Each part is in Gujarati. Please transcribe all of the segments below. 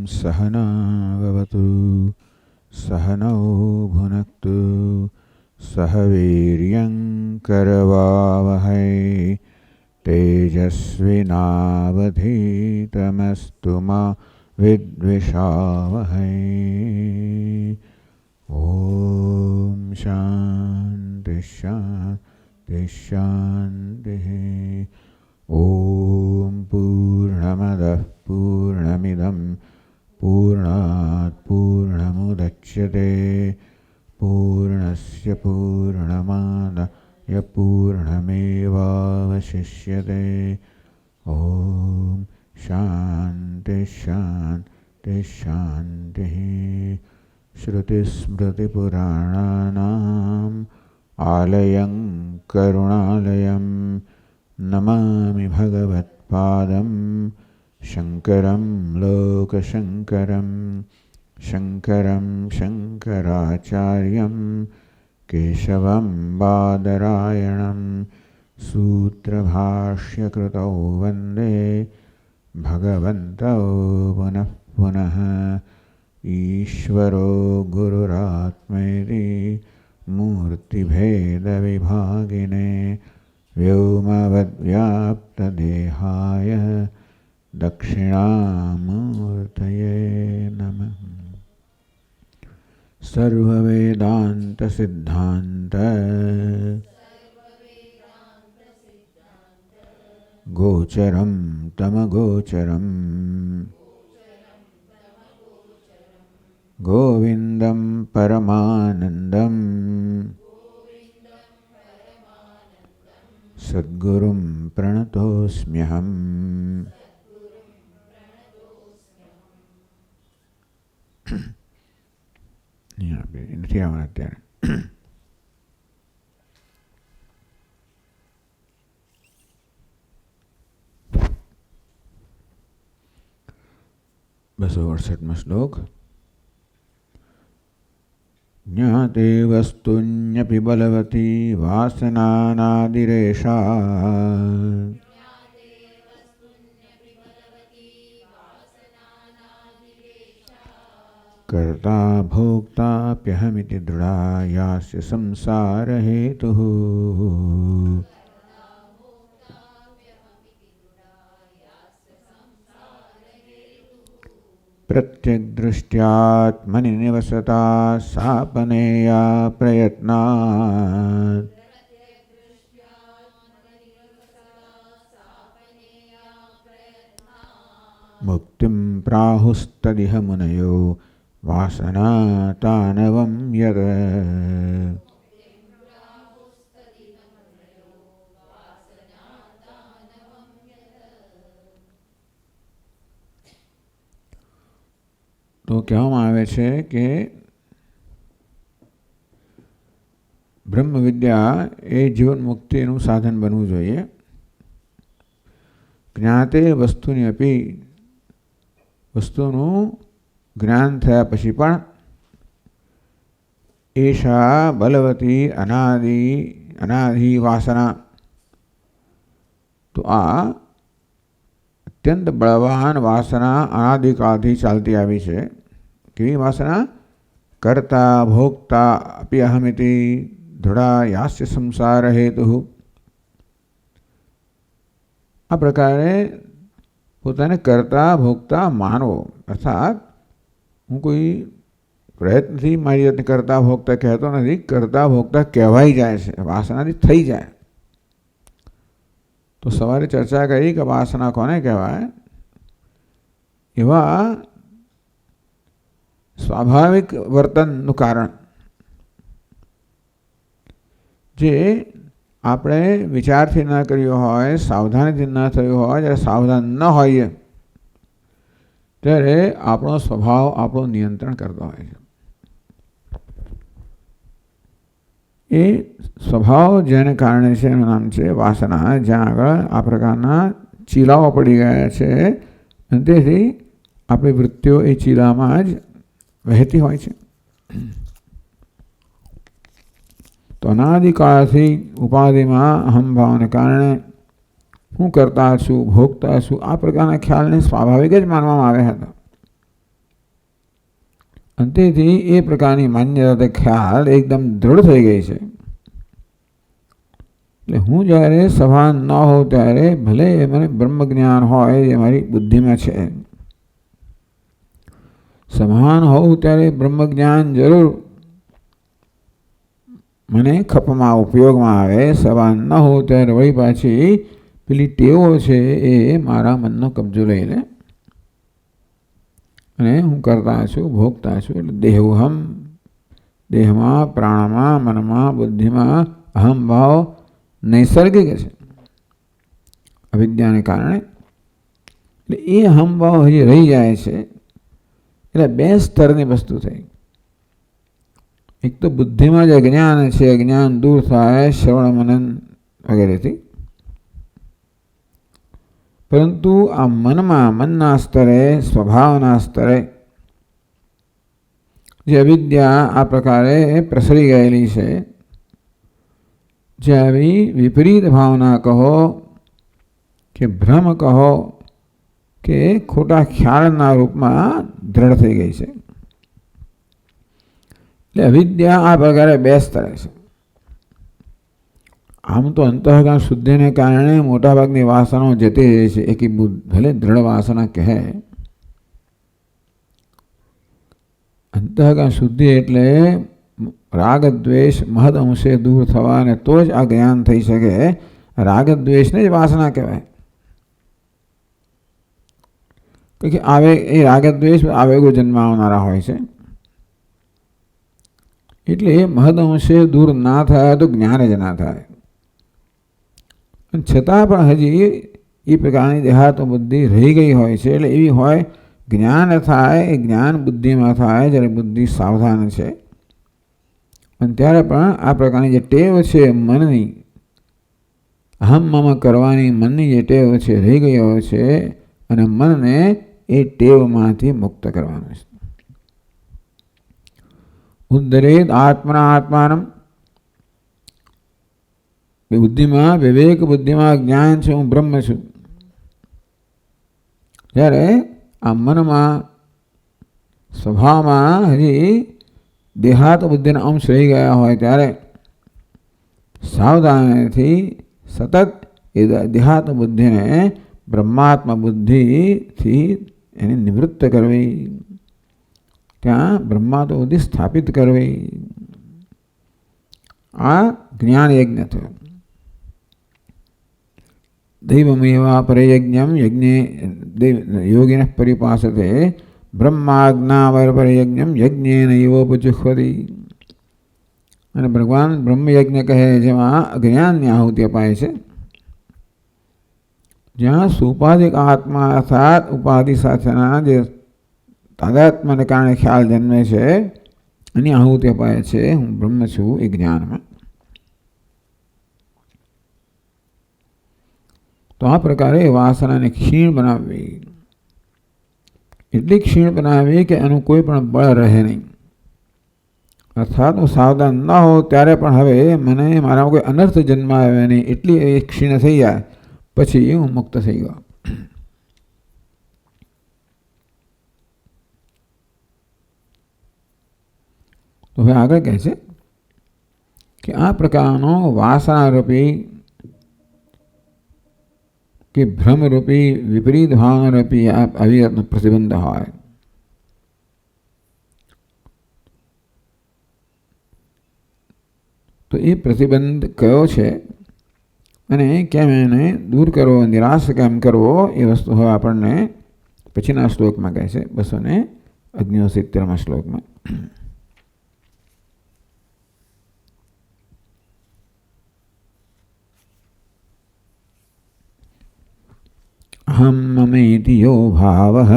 सहना भवतु सहनौ भुनक्तु सह वीर्यं करवावहै तेजस्विनावधीतमस्तु मा विद्विषावहै। ॐ शान्ति शान्ति शान्तिः। ॐ पूर्णमदः पूर्णमिदं पूर्णात् पूर्णमुदच्यते पूर्णस्य पूर्णमादाय पूर्णमेवावशिष्यते। ॐ शान्ति शान्ति शान्तिः। श्रुतिस्मृतिपुराणानाम् आलयं करुणालयं नमामि भगवत्पादं शङ्करं लोकशङ्करं शङ्करं शङ्कराचार्यं केशवं बादरायणं सूत्रभाष्यकृतौ वन्दे भगवन्तौ पुनः पुनः। ईश्वरो गुरुरात्मेति मूर्तिभेदविभागिने व्योमवद्व्याप्तदेहाय दक्षिणामूर्तये नमः। सर्ववेदान्तसिद्धान्त गोचरं तमगोचरं गोविन्दं परमानन्दं सद्गुरुं प्रणतोऽस्म्यहम्। નથી આવવાના અત્યારે. બસો 68 શ્લોક. જ્ઞાતે વસ્તુન્યપી બલવતી વાસનાનાદિરેષા कर्ता भोक्ताप्यहमिति दृढा यास्य संसार हेतुः। प्रत्यग्दृष्ट्यात्मनि निवसता सापनेया प्रयत्नात् मुक्तिं प्राहुस्तदिह मुनयो वासना तानवं यत्। તો કહેવામાં આવે છે કે બ્રહ્મ વિદ્યા એ જીવન મુક્તિનું સાધન બનવું જોઈએ. જ્ઞાતે વસ્તુની અપી વસ્તુનું જ્ઞાન થયા પછી પણ એશા બલવતી અનાદિ વાસના. તો આ અત્યંત બળવાન વાસના અનાદિકાળથી ચાલતી આવી છે. કેવી વાસના? કર્તા ભોગતા અપી અહમિતિ દૃઢા યાસ્ય સંસાર હેતુ. આ પ્રકારે પોતાને કરતા ભોગતા માનવો, અર્થાત હું કોઈ પ્રયત્નથી મારી જાતને કરતા ભોગતા કહેતો નથી, કરતા ભોગતા કહેવાઈ જાય છે, વાસનાથી થઈ જાય. તો સવારે ચર્ચા કરી કે વાસના કોને કહેવાય? એવા સ્વાભાવિક વર્તનનું કારણ જે આપણે વિચારથી ન કર્યો હોય, સાવધાનીથી ન થયું હોય, જ્યારે સાવધાન ન હોઈએ ત્યારે આપણો સ્વભાવ આપણું નિયંત્રણ કરતો હોય છે. એ સ્વભાવ જેને કારણે છે એનું નામ છે વાસના. જ્યાં આગળ આ પ્રકારના ચીલાઓ પડી ગયા છે અને તેથી આપણી વૃત્તિઓ એ ચીલામાં જ વહેતી હોય છે. તો અનાદિકાળથી ઉપાધિમાં અહંભાવને કારણે હું કરતા છું, ભોગતા છું, આ પ્રકારના ખ્યાલને સ્વાભાવિક જ માનવામાં આવ્યા હતા. અંતેથી એ પ્રકારની માન્યતા ખ્યાલ એકદમ દૃઢ થઈ ગઈ છે. એટલે હું જ્યારે સભાન ન હોઉં ત્યારે ભલે મને બ્રહ્મ જ્ઞાન હોય એ મારી બુદ્ધિમાં છે, સભાન હોઉં ત્યારે બ્રહ્મ જ્ઞાન જરૂર મને ખપમાં ઉપયોગમાં આવે. સભાન ન હોઉં ત્યારે વળી પાછી પેલી ટેવો છે એ મારા મનનો કબજો લઈ લે અને હું કરતા છું, ભોગતા છું. એટલે દેહોહમ, દેહમાં, પ્રાણમાં, મનમાં, બુદ્ધિમાં અહમ ભાવ નૈસર્ગિક છે અવિદ્યાને કારણે. એટલે એ અહમ ભાવ હજી રહી જાય છે. એટલે બે સ્તરની વસ્તુ થઈ. એક તો બુદ્ધિમાં જે જ્ઞાન છે, જ્ઞાન દૂર થાય શ્રવણ મનન વગેરેથી. પરંતુ આ મનમાં, મનના સ્તરે, સ્વભાવના સ્તરે જે અવિદ્યા આ પ્રકારે પ્રસરી ગયેલી છે, જે આવી વિપરીત ભાવના કહો કે ભ્રમ કહો કે ખોટા ખ્યાલના રૂપમાં દ્રઢ થઈ ગઈ છે. એટલે અવિદ્યા આ પ્રકારે બે સ્તરે છે. આમ તો અંતઃકરણ શુદ્ધિને કારણે મોટાભાગની વાસનાઓ જતી રહી છે. એકી ભલે દ્રઢ વાસના કહે. અંતઃકરણ શુદ્ધિ એટલે રાગ દ્વેષ મહદ અંશે દૂર થવા, અને તો જ આ જ્ઞાન થઈ શકે. રાગ દ્વેષને જ વાસના કહેવાય. કે એ રાગ દ્વેષ આવેગો જન્માવનારા હોય છે. એટલે મહદ અંશે દૂર ના થાય તો જ્ઞાન જ ના થાય. છતાં પણ હજી એ પ્રકારની દેહાત્મ બુદ્ધિ રહી ગઈ હોય છે. એટલે એવી હોય જ્ઞાન થાય, એ જ્ઞાન બુદ્ધિમાં થાય જ્યારે બુદ્ધિ સાવધાન છે. અને ત્યારે પણ આ પ્રકારની જે ટેવ છે મનની, અહમ મમ કરવાની મનની જે ટેવ છે રહી ગઈ હોય છે, અને મનને એ ટેવમાંથી મુક્ત કરવાનું છે. ઉદ્ધરેદ આત્મના આત્માનમ. બુદ્ધિમાં, વિવેક બુદ્ધિમાં જ્ઞાન છે, હું બ્રહ્મ છું. જ્યારે આ મનમાં, સ્વભાવમાં હજી દેહાત બુદ્ધિના અંશ રહી ગયા હોય ત્યારે સાવધાનીથી સતત એ દેહાત બુદ્ધિને બ્રહ્માત્મ બુદ્ધિથી એને નિવૃત્ત કરવી, ત્યાં બ્રહ્માત્મ બુદ્ધિ સ્થાપિત કરવી. આ જ્ઞાન યજ્ઞ થયો. દૈવમેવા પરયજ્ઞમ યજ્ઞે યોગિન પરિપાસતે બ્રહ્માજ્ઞાવર પરયજ્ઞમ યજ્ઞેન એવોપજુહ્વતિ. અને ભગવાન બ્રહ્મયજ્ઞ કહે જેમાં જ્ઞાનની આહુતિ અપાય છે. જ્યાં સુપાધિક આત્મા અર્થાત ઉપાધિ સાથેના જે તાદાત્મ્યને કારણે ખ્યાલ જન્મે છે એની આહુતિ અપાય છે. હું બ્રહ્મ છું એ જ્ઞાનમાં. તો આ પ્રકારે વાસનાને ક્ષીણ બનાવવી, એટલી ક્ષીણ બનાવવી કે એનું કોઈ પણ બળ રહે નહીં. અર્થાત હું સાવધાન ન હોઉં ત્યારે પણ હવે મને મારામાં કોઈ અનર્થ જન્માવે નહીં, એટલી એ ક્ષીણ થઈ જાય પછી હું મુક્ત થઈ ગયો. તો હવે આગળ કહે છે કે આ પ્રકારનો વાસનારૂપી કે ભ્રમરૂપી વિપરીત ભાવનારૂપી અવિરતનો પ્રતિબંધ હોય તો એ પ્રતિબંધ કયો છે અને કેમ એને દૂર કરવો, નિરાશ કેમ કરવો, એ વસ્તુ હવે આપણને પછીના શ્લોકમાં કહે છે, 269માં શ્લોકમાં. અહમ મમેતિ યો ભાવઃ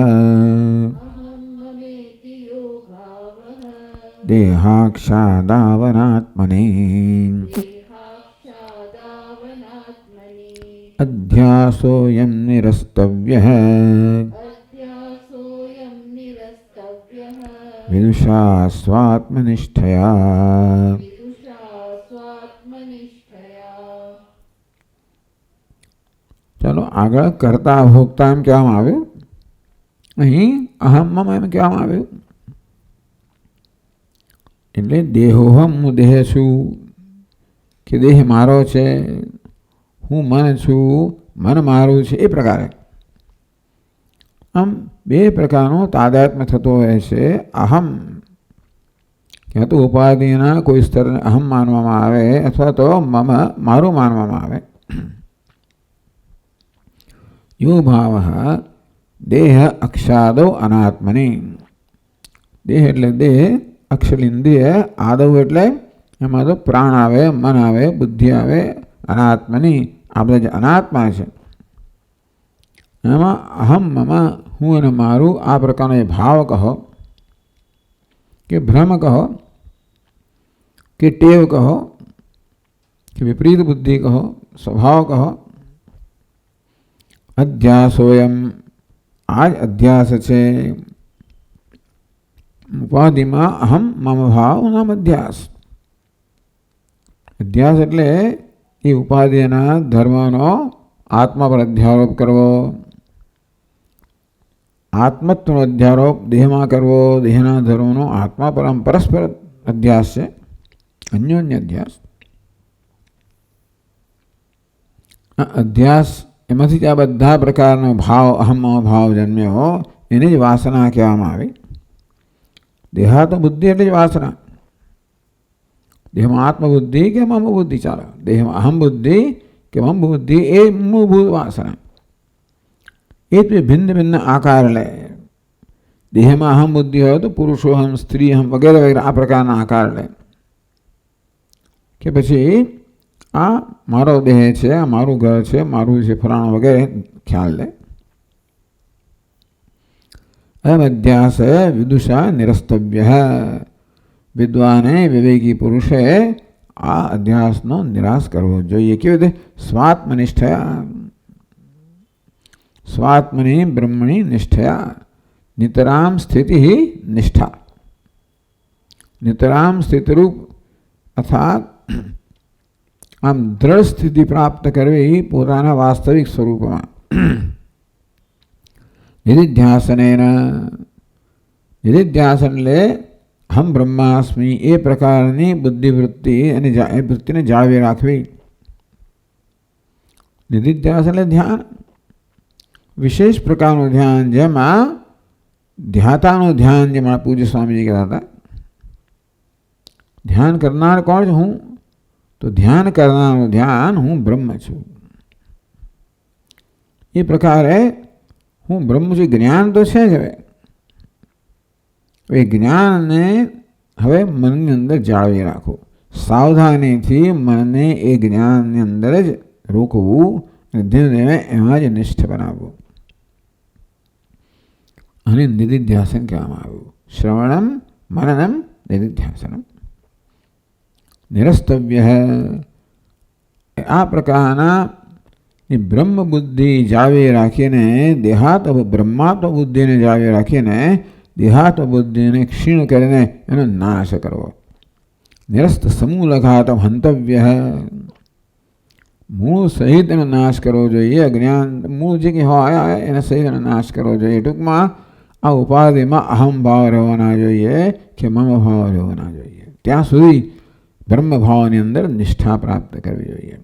દેહાક્ષાદાવનાત્મને અધ્યાસોયમ નિરસ્તવ્યઃ વિદુષા સ્વાત્મનિષ્ઠયા. ચાલો આગળ કરતા ભોગતા એમ કહેવામાં આવ્યું, અહીં અહમ મમ એમ કહેવામાં આવ્યું. એટલે દેહોહમ, હું દેહ છું કે દેહ મારો છે, હું મન છું, મન મારું છે, એ પ્રકારે આમ બે પ્રકારનો તાદાત્મ્ય થતો હોય છે. અહમ ક્યાં તો ઉપાધિના કોઈ સ્તરને અહમ માનવામાં આવે અથવા તો મમ મારું માનવામાં આવે. યો ભાવ દેહ અક્ષાદો અનાત્મની. દેહ એટલે દેહ, અક્ષલિંદીય, આદવ એટલે એમાં તો પ્રાણ આવે, મન આવે, બુદ્ધિ આવે. અનાત્મની આ બધા જે અનાત્મા છે એમાં અહમ મમ હું અને મારું આ પ્રકારનો એ ભાવ કહો કે ભ્રમ કહો કે ટેવ કહો કે વિપરીત બુદ્ધિ કહો, સ્વભાવ કહો. અધ્યાસોયમ આ જ અધ્યાસ છે. ઉપાધિમાં અહમ મમ ભાવ નામ અધ્યાસ. અધ્યાસ એટલે એ ઉપાધિના ધર્મનો આત્મા પર અધ્યારોપ કરવો, આત્મત્વનો અધ્યારોપ દેહમાં કરવો, દેહના ધર્મનો આત્મા પર આમ પરસ્પર અધ્યાસ છે, અન્યોન્ય અધ્યાસ. અધ્યાસ એમાંથી જ આ બધા પ્રકારનો ભાવ અહમ ભાવ જન્મ્યો, એને જ વાસના કહેવામાં આવી. દેહાત્મ બુદ્ધિ એટલે જ વાસના. દેહમાં આત્મબુદ્ધિ કે મમ બુદ્ધિ ચાલે, દેહમાં અહમ બુદ્ધિ કે મમ બુદ્ધિ એ મૂળભૂત વાસના. એ જ ભિન્ન ભિન્ન આકાર લે. દેહમાં અહમ બુદ્ધિ હોય તો પુરુષોહમ, સ્ત્રીહમ વગેરે વગેરે આ પ્રકારના આકાર લે. કે પછી આ મારો દેહ છે, આ મારું ઘર છે, મારું છે, ફલાણું વગેરે ખ્યાલ લે. અયમ અધ્યાસ વિદુષા નિરસ્તવ્ય. વિદ્વાને વિવેકી પુરુષે આ અધ્યાસનો નિરાશ કરવો જોઈએ. કેવી રીતે? સ્વાત્મનિષ્ઠયા, સ્વાત્મની બ્રહ્મણી નિષ્ઠયા, નિતરામ સ્થિતિ નિષ્ઠા. નિતરામ સ્થિતિરૂપ અર્થાત આમ દ્રઢ સ્થિતિ પ્રાપ્ત કરવી પોતાના વાસ્તવિક સ્વરૂપમાં. નિધિધ્યાસનેન, નિધિધ્યાસન એટલે હમ બ્રહ્માસ્મિ એ પ્રકારની બુદ્ધિવૃત્તિ અને એ વૃત્તિને જાળવી રાખવી. નિધિધ્યાસન એટલે ધ્યાન, વિશેષ પ્રકારનું ધ્યાન, જેમાં ધ્યાતાનું ધ્યાન, જે મારા પૂજ્ય સ્વામીજી કહેતા હતા. ધ્યાન કરનાર કોણ છે? હું. તો ધ્યાન કરનારનું ધ્યાન હું બ્રહ્મ છું. એ પ્રકારે હું બ્રહ્મ છું. જ્ઞાન તો છે જ. હવે એ જ્ઞાનને હવે મનની અંદર જાળવી રાખો. સાવધાનીથી મનને એ જ્ઞાનની અંદર જ રોકવું અને ધીમે ધીમે એમાં જ નિષ્ઠ બનાવવું. અને નિધિધ્યાસન કહેવામાં આવ્યું. શ્રવણમ મનનમ નિધિધ્યાસનમ. નિરસ્તવ્ય આ પ્રકારના બ્રહ્મ બુદ્ધિ જાળવી રાખીને દેહાત્મ બ્રહ્માત્મ બુદ્ધિને જાળવી રાખીને દેહાત્મ બુદ્ધિને ક્ષીણ કરીને એનો નાશ કરવો. નિરસ્ત સમૂલઘાતમ હંતવ્ય, મૂળ સહિત એનો નાશ કરવો જોઈએ. અજ્ઞાન મૂળ જે કંઈ હોય એને સહિત એનો નાશ કરવો જોઈએ. ટૂંકમાં આ ઉપાધિમાં અહમ ભાવ રહેવાના જોઈએ કે મમ ભાવ રહેવાના જોઈએ. ત્યાં સુધી બ્રહ્મ ભાવની અંદર નિષ્ઠા પ્રાપ્ત કરવી જોઈએ.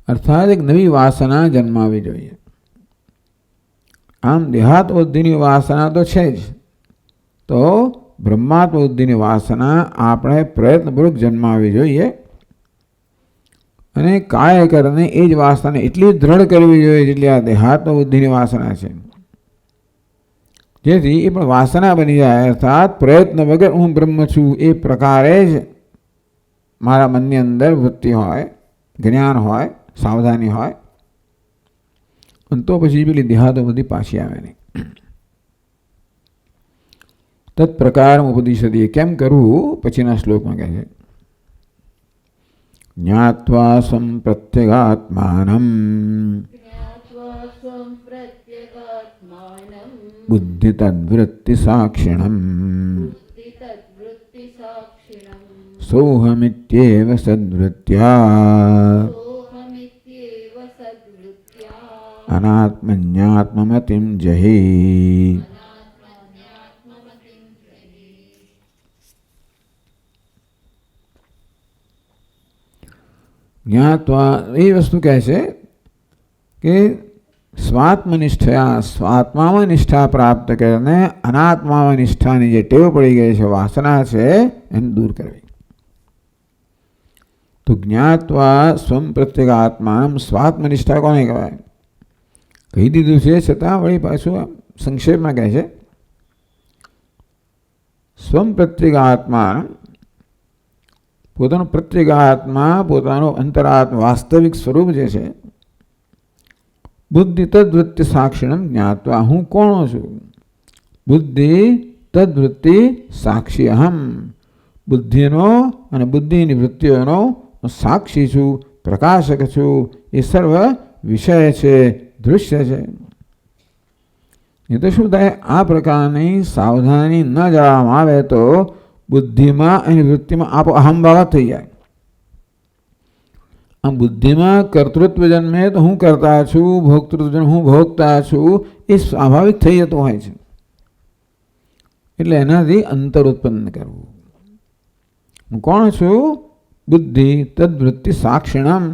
અર્થાત એક નવી વાસના જન્માવી જોઈએ. આમ દેહાત્મ બુદ્ધિની વાસના તો છે જ, તો બ્રહ્માત્મ બુદ્ધિની વાસના આપણે પ્રયત્નપૂર્વક જન્માવી જોઈએ. અને કાય કરીને એ જ વાસનાને એટલી દ્રઢ કરવી જોઈએ જેટલી આ દેહાત્મ બુદ્ધિની વાસના છે, જેથી એ પણ વાસના બની જાય. અર્થાત પ્રયત્ન વગર હું બ્રહ્મ છું એ પ્રકારે જ મારા મનની અંદર વૃત્તિ હોય, જ્ઞાન હોય, સાવધાની હોય, તો પછી પેલી દેહાતો બધી પાછી આવે નહીં. તત્પ્રકાર ઉપદિશતી, કેમ કરવું પછીના શ્લોકમાં કહે છે. જ્ઞાત્વા સ્વં પ્રત્યેગાત્માનમ બુદ્ધિ તદ્વૃત્તિ સાક્ષિણમ સોહમિત્યેવ સદ્વૃત્યા અનાત્મન્યાત્મમતિમ જહી. જ્ઞાત્વા એ વસ્તુ કહે છે કે સ્વાત્મનિષ્ઠયા, સ્વાત્મામાં નિષ્ઠા પ્રાપ્ત કરીને અનાત્મામાં નિષ્ઠાની જે ટેવ પડી ગઈ છે, વાસના છે, એને દૂર કરવી. તો જ્ઞાત્વા સ્વમ પ્રત્યેગાત્માનમ, સ્વાત્મનિષ્ઠા કોને કહેવાય? કહી દીધું છે છતાં વળી પાછું સંક્ષેપમાં કહે છે સ્વમ પ્રત્યેગાત્માનમ, પોતાનું પ્રત્યેગાત્મા, પોતાનો અંતરાત્મા વાસ્તવિક સ્વરૂપ જે છે, બુદ્ધિ તદ્વૃત્તિ સાક્ષિણમ જ્ઞાત્વા, હું કોણ છું? બુદ્ધિ તદ્વૃત્તિ સાક્ષી અહમ, બુદ્ધિનો અને બુદ્ધિની વૃત્તિઓનો સાક્ષી છું, પ્રકાશક છું. એ સર્વ વિષય છે, દૃશ્ય છે. એ તો શું થાય? આ પ્રકારની સાવધાની ન જવામાં આવે તો બુદ્ધિમાં અને વૃત્તિમાં આપો અહમભાવ થઈ જાય. આમ બુદ્ધિમાં કર્તૃત્વ જન્મે તો હું કરતા છું, ભોક્તૃત્વ જન્મે હું ભોગતા છું, એ સ્વાભાવિક થઈ જતું હોય છે. એટલે એનાથી અંતર ઉત્પન્ન કરવું. હું કોણ છું? બુદ્ધિ તદ્વૃત્તિ સાક્ષિણમ,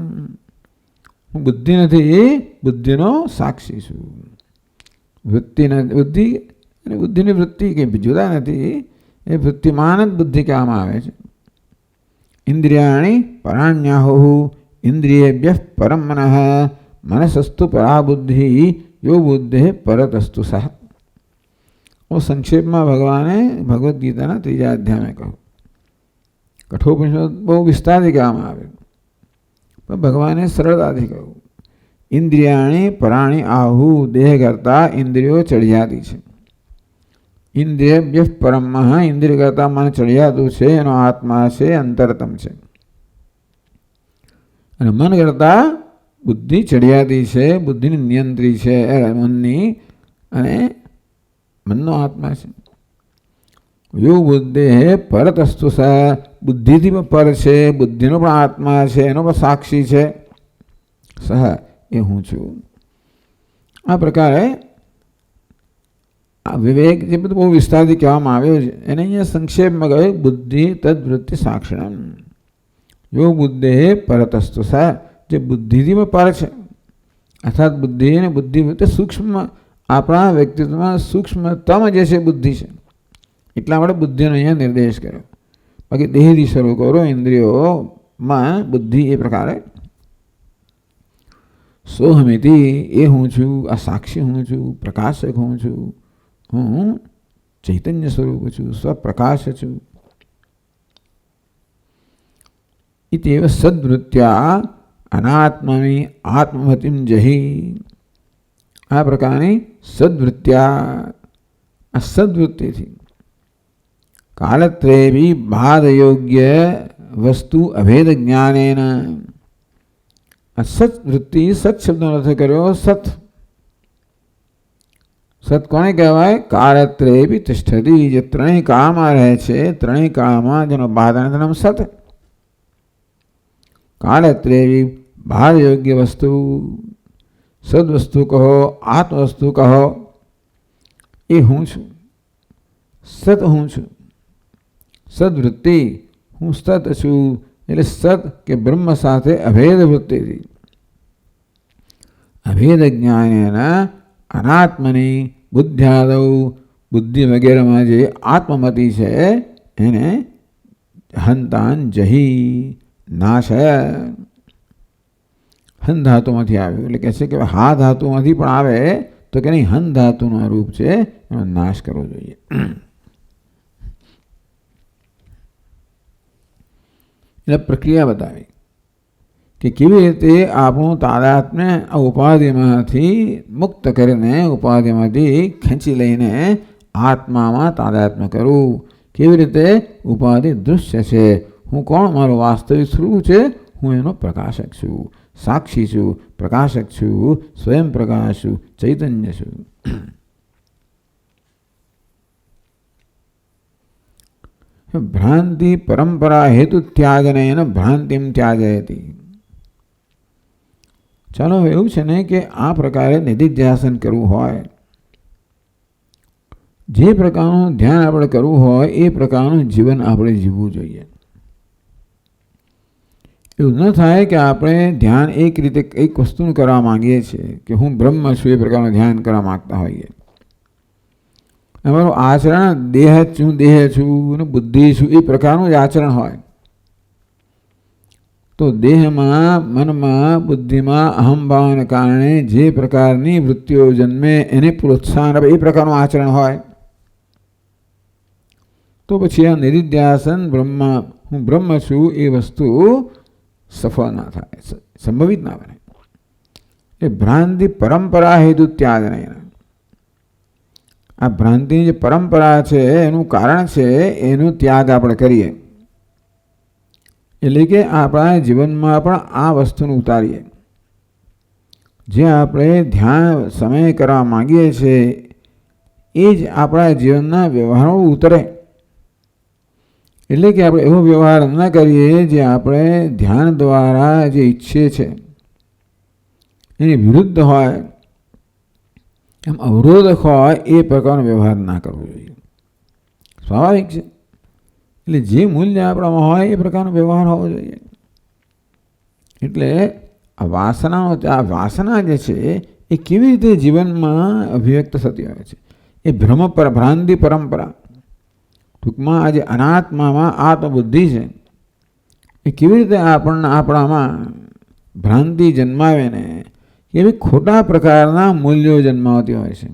હું બુદ્ધિ નથી, બુદ્ધિનો સાક્ષી છું. વૃત્તિના બુદ્ધિ અને બુદ્ધિની વૃત્તિ કંઈ જુદા નથી, એ વૃત્તિમાન જ બુદ્ધિ કહેવામાં આવે છે. ઇન્દ્રિયાણી પરાણ્યાહુ ઇન્દ્રિયેભ્ય પરમ મનઃ, મનસસ્તુ પરા બુદ્ધિ યો બુદ્ધિ પરતસ્તુ સહ. સંક્ષેપમાં ભગવાને ભગવદ્ ગીતાના 3જા અધ્યાયમાં કહ્યું. કઠોપનિષદ બહુ વિસ્તારથી કહેવામાં આવે, પણ ભગવાને સરળતાથી કહ્યું. ઇન્દ્રિયાણી પરાણી આહુ, દેહ કરતા ઇન્દ્રિયો ચડિયાતી છે. ઇન્દ્રિયેભ્ય પરમ, ઇન્દ્રિય કરતા મન ચડિયાતું છે, એનો આત્મા છે, અંતરતમ છે. અને મન કરતા બુદ્ધિ ચડિયાતી છે, બુદ્ધિની નિયંત્રી છે મનની, અને મનનો આત્મા છે. યો બુદ્ધિ પરતસ્તુ સ, બુદ્ધિથી પણ પર છે, બુદ્ધિનો પણ આત્મા છે, એનો પણ સાક્ષી છે. સહ, એ હું છું. આ પ્રકારે આ વિવેક જે બધું બહુ વિસ્તારથી કહેવામાં આવ્યો છે, એને અહીંયા સંક્ષેપમાં કહ્યું બુદ્ધિ તદ્વૃત્તિ સાક્ષિણમ. યો બુદ્ધિ પરતસ્તુ સ, જે બુદ્ધિથી પણ પર છે, અર્થાત બુદ્ધિ અને બુદ્ધિ સૂક્ષ્મ, આપણા વ્યક્તિત્વમાં સૂક્ષ્મતમ જે છે બુદ્ધિ છે. એટલા માટે બુદ્ધિનો અહીંયા નિર્દેશ કર્યો. બાકી દેહથી શરૂ કરો, ઇન્દ્રિયોમાં બુદ્ધિ એ પ્રકારે સોહમિતિ, એ હું છું, આ સાક્ષી હું છું, પ્રકાશક હું છું, હું ચૈતન્ય સ્વરૂપ છું, સ્વપ્રકાશ છું. ઇત્યેવ સદ્વૃત્યા અનાત્મની આત્મવતિમ જહી. આ પ્રકારની સદ્વૃત્યા, આ સદ્વૃત્તિથી કાલત્રેભી બાધયોગ્ય વસ્તુ અભેદ જ્ઞાનેન. આ સત્વૃત્તિ, સત શબ્દનો અર્થ કર્યો સત. સત કોને કહેવાય? કાળત્રેભી તિષ્ઠતિ, જે ત્રણેય કાળમાં રહે છે, ત્રણેય કાળમાં જેનો બાધા નામ સત. કાળત્રેભી બાધ યોગ્ય વસ્તુ, સદવસ્તુ કહો, આત્મવસ્તુ કહો, એ હું છું, સત હું છું. સદવૃત્તિ, હું સત છું, એટલે સત કે બ્રહ્મ સાથે અભેદ વૃત્તિથી, અભેદ જ્ઞાનેના અનાત્મની બુદ્ધ્યાદવ, બુદ્ધિ વગેરેમાં જે આત્મમતિ છે એને હંતાન જહી, નાશ. હન ધાતુમાંથી આવ્યું, એટલે કહે છે કે હા ધાતુમાંથી પણ આવે તો કે નહીં, હન ધાતુનું રૂપ છે, એનો નાશ કરવો જોઈએ. એટલે પ્રક્રિયા બતાવી કે કેવી રીતે આપણું તાદાત્મ્ય આ ઉપાધિમાંથી મુક્ત કરીને, ઉપાધિમાંથી ખેંચી લઈને આત્મામાં તાદાત્મ્ય કરવું. કેવી રીતે? ઉપાધિ દૃશ્ય છે, હું કોણ? મારો વાસ્તવિક સ્વરૂપ છે, હું એનો પ્રકાશક છું, સાક્ષી છું, પ્રકાશક છું, સ્વયં પ્રકાશ છું, ચૈતન્ય છું. ભ્રાંતિ પરંપરા હેતુ ત્યાગને ભ્રાંતિમ ત્યાજયતી. ચાલો એવું છે ને કે આ પ્રકારે નિધિધ્યાસન કરવું હોય, જે પ્રકારનું ધ્યાન આપણે કરવું હોય એ પ્રકારનું જીવન આપણે જીવવું જોઈએ. એવું ન થાય કે આપણે ધ્યાન એક રીતે એક વસ્તુનું કરવા માંગીએ છીએ કે હું બ્રહ્મ છું, એ પ્રકારનું ધ્યાન કરવા માગતા હોઈએ. અમારું આચરણ દેહ છું, અને બુદ્ધિ છું, એ પ્રકારનું જ આચરણ હોય. તો દેહમાં, મનમાં, બુદ્ધિમાં અહંભાવને કારણે જે પ્રકારની વૃત્તિઓ જન્મે એને પ્રોત્સાહન આપે એ પ્રકારનું આચરણ હોય. તો પછી આ નિરિધ્યાસન હું બ્રહ્મ છું એ વસ્તુ સફળ ના થાય, સંભવિત ના બને. એ ભ્રાંતિ પરંપરા હેતુ ત્યાગ નહીં. આ ભ્રાંતિની જે પરંપરા છે એનું કારણ છે એનો ત્યાગ આપણે કરીએ. એટલે કે આપણા જીવનમાં પણ આ વસ્તુને ઉતારીએ. જે આપણે ધ્યાન સમય કરવા માંગીએ છીએ એ જ આપણા જીવનના વ્યવહારો ઉતરે. એટલે કે આપણે એવો વ્યવહાર ન કરીએ જે આપણે ધ્યાન દ્વારા જે ઈચ્છીએ છે એની વિરુદ્ધ હોય, એમ અવરોધક હોય એ પ્રકારનો વ્યવહાર ના કરવો જોઈએ. સ્વાભાવિક છે. એટલે જે મૂલ્ય આપણામાં હોય એ પ્રકારનો વ્યવહાર હોવો જોઈએ. એટલે આ વાસના જે છે એ કેવી રીતે જીવનમાં અભિવ્યક્ત થતી હોય છે? એ ભ્રાંતિ પરંપરા, ટૂંકમાં આજે અનાત્મામાં આત્મબુદ્ધિ છે એ કેવી રીતે આપણામાં ભ્રાંતિ જન્માવે ને એવી ખોટા પ્રકારના મૂલ્યો જન્માવતી હોય છે.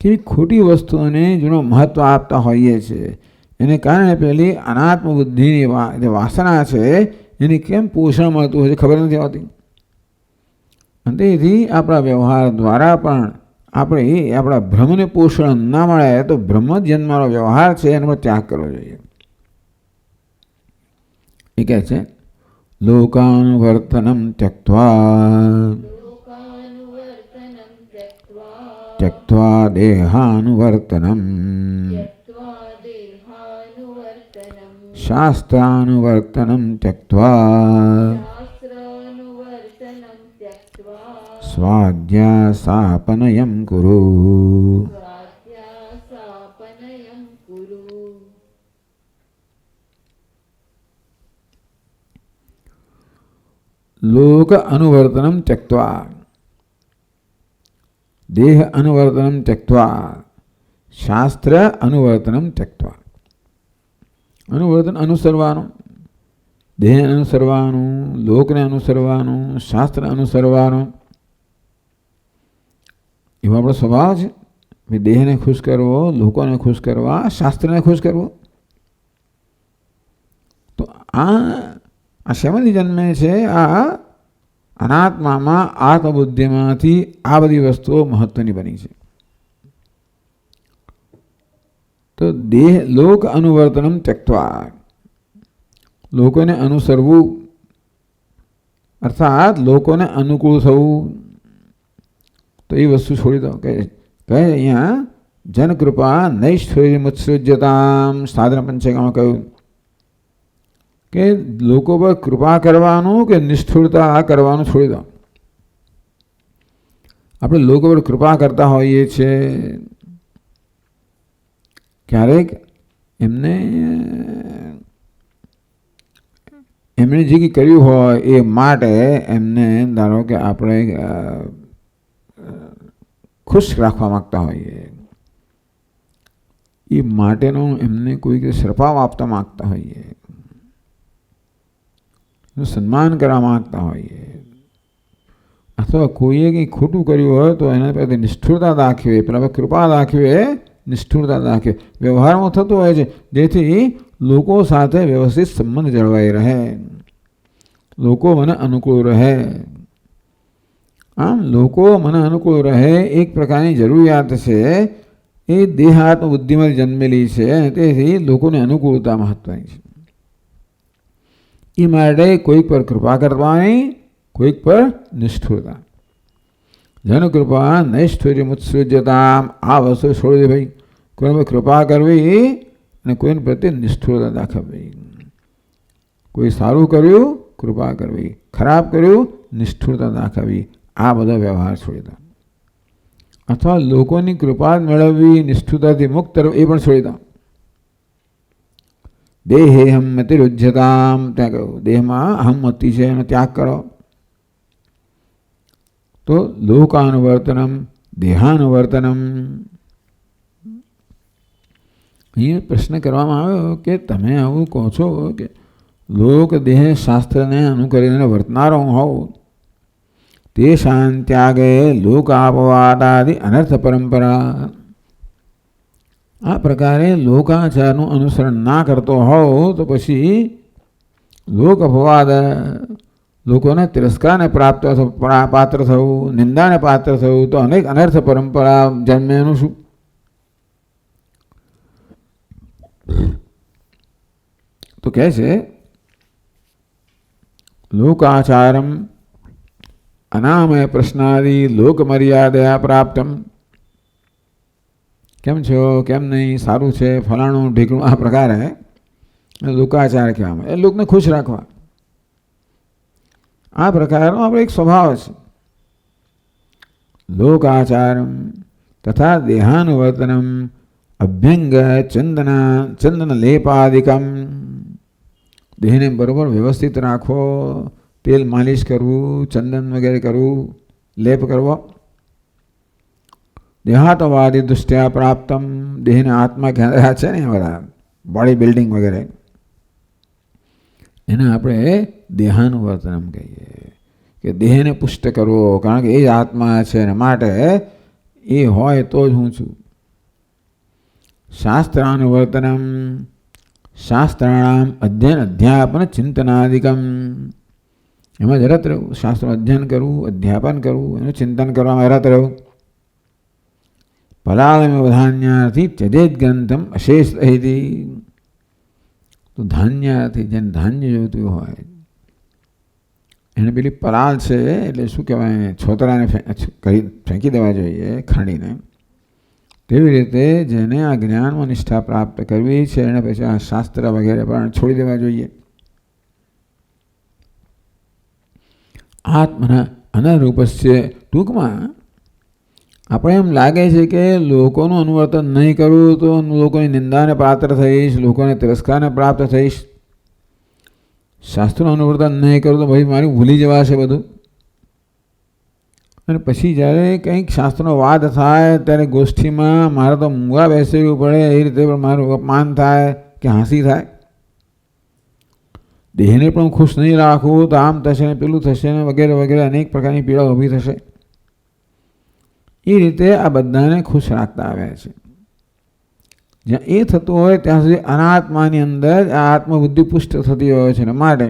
કેવી ખોટી વસ્તુઓને જેનો મહત્વ આપતા હોઈએ છીએ એને કારણે પેલી અનાત્મ બુદ્ધિની જે વાસના છે એની કેમ પોષણ મળતું હોય છે ખબર નથી હોતી. અને તેથી આપણા વ્યવહાર દ્વારા પણ આપણે આપણા ભ્રમને પોષણ ના મળે તો બ્રહ્મ જ જન્મનો વ્યવહાર છે એનો ત્યાગ કરવો જોઈએ. એ કહે છે લોકાનુવર્તનમ त्यक्त्वा देहानुवर्तनम शास्त्रानुवर्तनम त्यक्त्वा स्वाध्यासापनयं कुरु. लोक अनुवर्तनम त्यक्त्वा, देह अनुवर्तनम त्यक्त्वा, शास्त्र अनुवर्तनम त्यक्त्वा. अनुवर्तन અનુસરવાનું, દેહને અનુસરવાનું, લોકને અનુસરવાનું, શાસ્ત્ર અનુસરવાનું, એવો આપણો સ્વભાવ છે. દેહને ખુશ કરવો, લોકોને ખુશ કરવા, શાસ્ત્રને ખુશ કરવો. તો આ શેમાંથી જન્મે છે? આ અનાત્મામાં આત્મબુદ્ધિમાંથી આ બધી વસ્તુઓ મહત્વની બની છે. તો લોક અનુવર્તનમ त्यक्त्वा, લોકોને અનુસરવું અર્થાત લોકોને અનુકૂળ થવું. તો એ વસ્તુ છોડી દો. કહે અહીંયા જનકૃપા નૈષ્ઠુર્યમુત્સૃજ્યતામ, સાધન પંચકમાં કહ્યું કે લોકો પર કૃપા કરવાનું કે નિષ્ઠુરતા કરવાનું છોડી દો. આપણે લોકો પર કૃપા કરતા હોઈએ છીએ, ક્યારેક એમણે જે કંઈ કર્યું હોય એ માટે એમને ધારો કે આપણે ખુશ રાખવા માગતા હોઈએ, એ માટેનો એમને કોઈક શ્રપાવ આપતા માગતા હોઈએ, એનું સન્માન કરવા માગતા હોઈએ, અથવા કોઈએ કંઈ ખોટું કર્યું હોય તો એના પ્રત્યે નિષ્ઠુરતા દાખવે, પેલા કૃપા દાખવે, નિષ્ઠુરતા દાખવે. વ્યવહારમાં થતું હોય છે જેથી લોકો સાથે વ્યવસ્થિત સંબંધ જળવાઈ રહે, લોકો મને અનુકૂળ રહે. આમ લોકો મને અનુકૂળ રહે એક પ્રકારની જરૂરિયાત છે, એ દેહાત્મ બુદ્ધિમાં જન્મેલી છે. તેથી લોકોની અનુકૂળતા મહત્વની છે. એ માટે કોઈક પર કૃપા કરવાની, કોઈક પર નિષ્ઠુરતા. જનકૃપા નૈષ્ઠુર્યમુત્સૃજ્યતામ, આ વસ્તુ છોડી દે ભાઈ. કોઈને કૃપા કરવી અને કોઈને પ્રત્યે નિષ્ઠુરતા દાખવવી. કોઈ સારું કર્યું કૃપા કરવી, ખરાબ કર્યું નિષ્ઠુરતા દાખવવી. આ બધા વ્યવહાર છોડી દો. અથવા લોકોની કૃપા મેળવવી, નિષ્ઠુરતાથી મુક્ત રહેવું, એ પણ છોડી દો. દેહે હમતિરુજ્યતામ, ત્યાં કહ્યું દેહમાં અહમતિ છે એનો ત્યાગ કરો. તો લોકાનુવર્તનમ દેહાનુવર્તનમ. અહીં પ્રશ્ન કરવામાં આવ્યો કે તમે આવું કહો છો કે લોક દેહ શાસ્ત્રને અનુકરીને વર્તનારો હોવ, તે શાંત્યાગે લોકાપવાદાદિ અનર્થ પરંપરા. આ પ્રકારે લોકાચારનું અનુસરણ ના કરતો હોવ તો પછી લોક અપવાદ, લોકોને તિરસ્કારને પાત્ર થવું, નિંદાને પાત્ર થવું, તો અનેક અનર્થ પરંપરા જન્મે એનું શું? તો કહે છે લોકાચારમ અનામય પ્રશ્નાદિ લોક મર્યાદયા પ્રાપ્તમ. કેમ છો, કેમ નહીં, સારું છે, ફલાણું ઢીકણું, આ પ્રકારે લોકાચાર કહેવામાં એ લોકને ખુશ રાખવા. આ પ્રકારનો આપણો એક સ્વભાવ છે. લોકાચારમ તથા દેહાનુવર્તનમ અભ્યંગ ચંદન લેપાદિકમ. દેહને બરોબર વ્યવસ્થિત રાખવો, તેલ માલિશ કરવું, ચંદન વગેરે કરવું, લેપ કરવો. દેહાતવાદી દૃષ્ટિયા પ્રાપ્તમ, દેહને આત્મા ખ્યાલ છે ને બધા બોડી બિલ્ડિંગ વગેરે, એને આપણે દેહાનુવર્તનમ કહીએ કે દેહને પુષ્ટ કરવો, કારણ કે એ જ આત્મા છે એના માટે એ હોય તો જ હું છું. શાસ્ત્રાનુવર્તનમ શાસ્ત્રાણામ અધ્યયન અધ્યાપન ચિંતનાદિકમ. એમાં જ રત રહેવું, શાસ્ત્રનું અધ્યયન કરવું, અધ્યાપન કરવું, એનું ચિંતન કરવામાં રત રહેવું. પલાળમે ધાન્યાથી ત્યજેત ગ્રંથમ અશેષ રહીતી. તો ધાન્યાથી જેને ધાન્ય જોતું હોય એને પેલી પલાળ છે એટલે શું કહેવાય, છોતરાને ફેંકી દેવા જોઈએ ખાંડીને. તેવી રીતે જેને આ જ્ઞાનમાં નિષ્ઠા પ્રાપ્ત કરવી છે એને પછી આ શાસ્ત્ર વગેરે પણ છોડી દેવા જોઈએ. આત્મના અનરૂપસ્ય, ટૂંકમાં આપણે એમ લાગે છે કે લોકોનું અનુવર્તન નહીં કરવું તો લોકોની નિંદાને પાત્ર થઈશ, લોકોને તિરસ્કારને પ્રાપ્ત થઈશ. શાસ્ત્રનું અનુવર્તન નહીં કરું તો ભાઈ મારું ભૂલી જવાશે બધું. અને પછી જ્યારે કંઈક શાસ્ત્રનો વાદ થાય ત્યારે ગોષ્ઠીમાં મારે તો મૂંગા બેસવું પડે, એ રીતે પણ મારું અપમાન થાય કે હાંસી થાય. દેહને પણ ખુશ નહીં રાખવું તો આમ થશે ને પેલું થશે ને વગેરે વગેરે અનેક પ્રકારની પીડા ઊભી થશે. એ રીતે આ બધાને ખુશ રાખતા આવ્યા છે. જ્યાં એ થતું હોય ત્યાં સુધી અનાત્માની અંદર આ આત્મબુદ્ધિ પુષ્ટ થતી હોય છે. માટે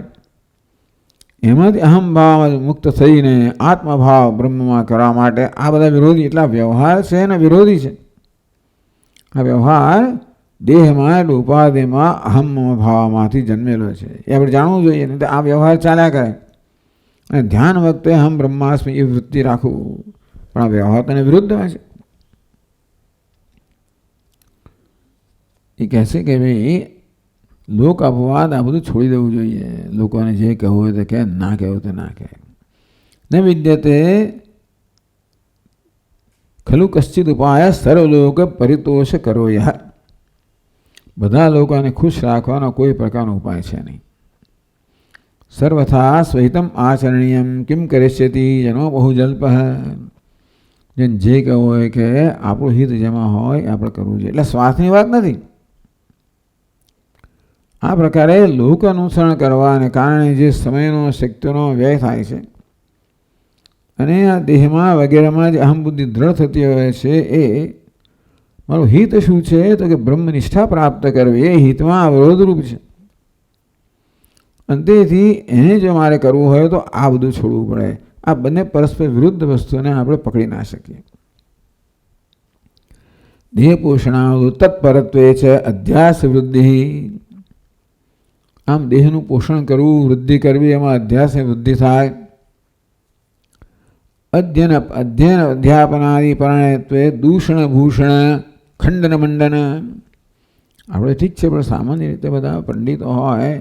એમાંથી અહમભાવ મુક્ત થઈને આત્મભાવ બ્રહ્મમાં કરવા માટે આ બધા વિરોધી એટલા વ્યવહાર છે અને વિરોધી છે. આ વ્યવહાર દેહમાં ઉપાધિમાં અહમ ભાવમાંથી જન્મેલો છે, એ આપણે જાણવું જોઈએ. નહીં તો આ વ્યવહાર ચાલ્યા કરે અને ધ્યાન વખતે હમ બ્રહ્માસ્મી એ વૃત્તિ રાખવું, પણ આ વ્યવહાર તેને વિરુદ્ધ હોય છે. એ કહેશે કે ભાઈ લોક અપવાદ આ બધું છોડી દેવું જોઈએ. લોકોને જે કહેવું હોય તે કહે, ના કહેવું તો ના કહે. ન વિદ્યતે ખલુ કશ્ચિત ઉપાય સર્વલોક પરિતોષ કરો. યાર બધા લોકોને ખુશ રાખવાનો કોઈ પ્રકારનો ઉપાય છે નહીં. સર્વથા સ્વહિતમ આચરણીયમ કિમ કરિષ્યતિ જનો બહુ જલ્પ. જેને જે કહેવું હોય કે આપણું હિત જેમાં હોય આપણે કરવું જોઈએ. એટલે સ્વાર્થની વાત નથી. આ પ્રકારે લોક અનુસરણ કરવાને કારણે જે સમયનો શક્તિનો વ્યય થાય છે અને આ દેહમાં વગેરેમાં જે અહમ બુદ્ધિ દ્રઢ થતી હોય છે, એ મારું હિત શું છે તો કે બ્રહ્મનિષ્ઠા પ્રાપ્ત કરવી, એ હિતમાં અવરોધરૂપ છે. અને તેથી એને જો મારે કરવું હોય તો આ બધું છોડવું પડે. આ બંને પરસ્પર વિરુદ્ધ વસ્તુને આપણે પકડી ના શકીએ. દેહ પોષણાદુ તત્પરત્વે છે અધ્યાસ વૃદ્ધિ. આમ દેહનું પોષણ કરવું, વૃદ્ધિ કરવી, એમાં અધ્યાસની વૃદ્ધિ થાય. અધ્યયન અધ્યાપનાદિ પરણત્વે દૂષણ ભૂષણ ખંડન મંડન. આપણે ઠીક છે, પણ સામાન્ય રીતે બધા પંડિતો હોય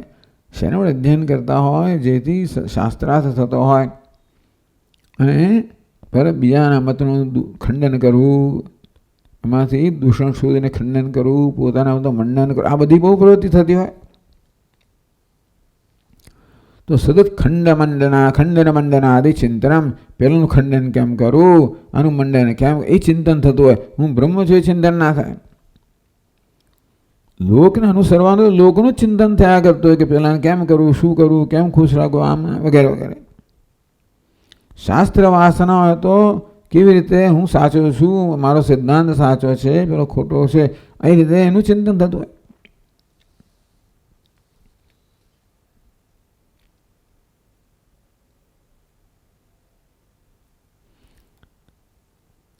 શેનો અધ્યયન કરતા હોય જેથી શાસ્ત્રાર્થ થતો હોય, અને પર બીજાના મતનું ખંડન કરવું, એમાંથી દૂષણ શોધીને ખંડન કરવું, પોતાના મતો મંડન કરવું, આ બધી બહુ પ્રવૃત્તિ થતી હોય. તો સતત ખંડન મંડનાદિ ચિંતનમ, પેલું ખંડન કેમ કરું, આનું મંડન કેમ, એ ચિંતન થતું હોય. હું બ્રહ્મ છું એ ચિંતન ના થાય. લોકને અનુસરવાનું, લોકનું ચિંતન થયા કરતું હોય કે પેલા કેમ કરવું, શું કરવું, કેમ ખુશ રાખવું, આમ વગેરે વગેરે. શાસ્ત્ર વાસના હોય તો કેવી રીતે હું સાચો છું, મારો સિદ્ધાંત સાચો છે, પેલો ખોટો છે, એ રીતે એનું ચિંતન થતું હોય.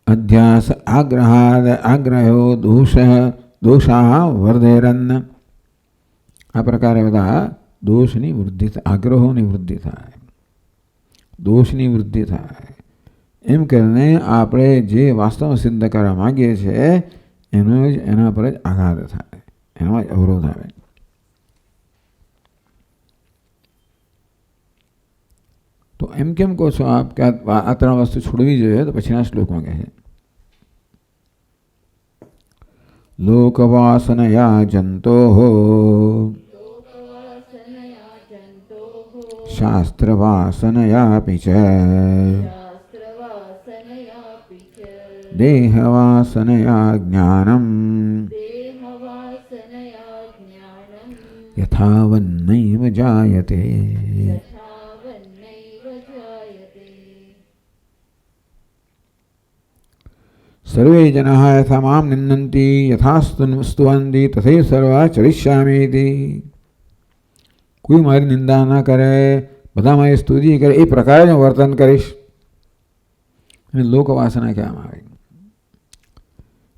અધ્યાસ આગ્રહો દોષા વર્ધેરન. આ પ્રકારે બધા દોષની વૃદ્ધિ થાય, આગ્રહોની વૃદ્ધિ થાય, દોષની વૃદ્ધિ થાય. એમ કરીને આપણે જે વાસ્તવમાં સિદ્ધ કરવા માગીએ છીએ એના પર જ આઘાત થાય, એનો જ અવરોધ આવે. તો એમ કેમ કહો છો આપ કે આ ત્રણ વસ્તુ છોડવી જોઈએ? તો પછીના શ્લોકમાં કહે છે લોકવાસનયા જંતોઃ શાસ્ત્રવાસનયાપિ ચ દેહવાસનયા જ્ઞાનમ યથાવન્નૈવ જાયતે. સર્વે જનાઃ યથા મામ નિંદન્તિ યથા સ્તુવન્તિ તથૈવ સર્વા ચરિષ્યામિતિ. કોઈ મારી નિંદા ના કરે, બધા મારી સ્તુતિ કરે, એ પ્રકારે હું વર્તન કરીશ. અને લોકવાસના કહેવામાં આવે.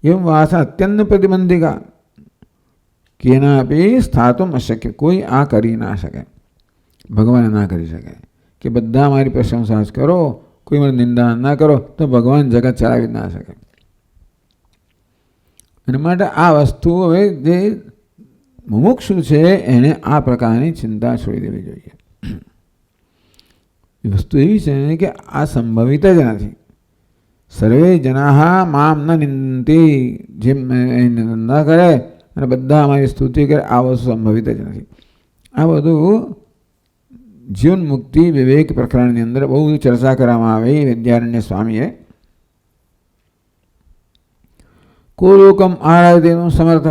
એમ વાસના અત્યંત પ્રતિબંધિકા કેનાપી સ્થાતુમ અશક્ય. કોઈ આ કરી ના શકે, ભગવાન ના કરી શકે કે બધા મારી પ્રશંસા જ કરો, કોઈ મારી નિંદા ના કરો, તો ભગવાન જગત ચલાવી ના શકે. એના માટે આ વસ્તુ હવે જે મુમુક્ષુ છે એને આ પ્રકારની ચિંતા છોડી દેવી જોઈએ. વસ્તુ એવી છે કે આ સંભવિત જ નથી. સર્વે જનાઃ મામ ન નિંદન્તિ, જેમ નિંદા કરે અને બધા અમારી સ્તુતિ કરે, આ વસ્તુ સંભવિત જ નથી. આ બધું જીવન મુક્તિ વિવેક પ્રકરણની અંદર બહુ ચર્ચા કરવામાં આવી વિદ્યારણ્ય સ્વામીએ. કો લોકમ આરાધ્યનું સમર્થ.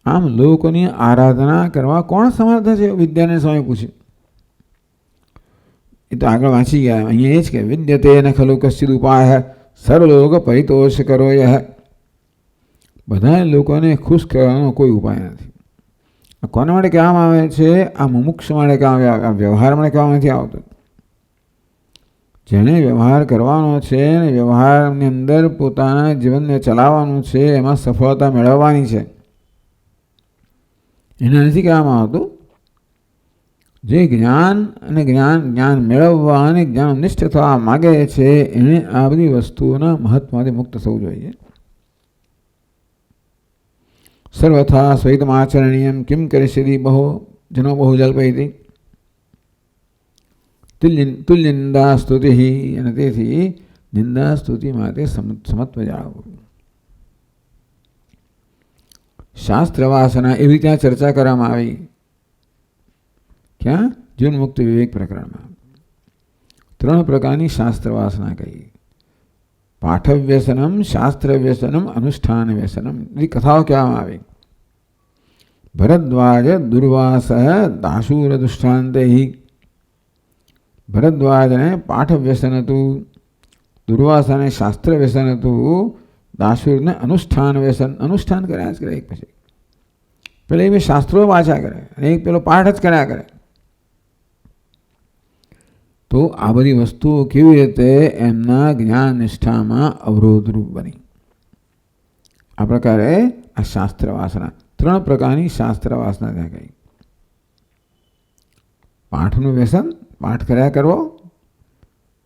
આમ લોકોની આરાધના કરવા કોણ સમર્થ છે? વિદ્યારણ્ય સ્વામી પૂછે. એ તો આગળ વાંચી ગયા. અહીંયા એ જ કે વિદ્યતે ન ખલુ કશ્ચિદ ઉપાય સર્વલોક પરિતોષ કરો યહ. બધા લોકોને ખુશ કરવાનો કોઈ ઉપાય નથી. કોના માટે કહેવામાં આવે છે? આ મુમુક્ષ માટે કહેવામાં આવે, આ વ્યવહાર માટે કહેવામાં નથી આવતો. જેણે વ્યવહાર કરવાનો છે અને વ્યવહારની અંદર પોતાના જીવનને ચલાવવાનું છે, એમાં સફળતા મેળવવાની છે, એને નથી કહેવામાં આવતું. જે જ્ઞાન મેળવવા અને જ્ઞાન નિષ્ઠ થવા માગે છે એને આ બધી વસ્તુઓના મહત્વમાંથી મુક્ત થવું જોઈએ. સર્વથા સ્વૈતમાચરણીયમ કિમ કરિષ્યતિ બહુ જનો બહુ જલ્પયતિ તુલ્ય નિંદા સ્તુતિ. અને તેથી નિંદા સ્તુતિ માટે સમત્વ જાળવવું. શાસ્ત્ર વાસના એવી ત્યાં ચર્ચા કરવામાં આવી. ક્યાં? જીવન મુક્તિ વિવેક પ્રકરણમાં 3 પ્રકારની શાસ્ત્ર વાસના કહી. પાઠ વ્યસનમ, શાસ્ત્ર વ્યસનમ, અનુષ્ઠાન વ્યસનમ. એ કથાઓ કહેવામાં આવી. ભરદ્વાજ દુર્વાસ દાસુર દુષ્ટાંતે. ભરદ્વાજને પાઠ વ્યસન હતું, દુર્વાસાને શાસ્ત્ર વ્યસન હતું, દાસુરને અનુષ્ઠાન વ્યસન. અનુષ્ઠાન કર્યા જ કરે એક પછી. પેલા એ શાસ્ત્રો વાંચ્યા કરે અને એક પેલો પાઠ જ કર્યા કરે. તો આ બધી વસ્તુઓ કેવી રીતે એમના જ્ઞાન નિષ્ઠામાં અવરોધરૂપ બની. આ પ્રકારે આ શાસ્ત્ર વાસના 3 પ્રકારની શાસ્ત્ર વાસના ત્યાં કહી. પાઠનું વ્યસન, પાઠ કર્યા કરવો,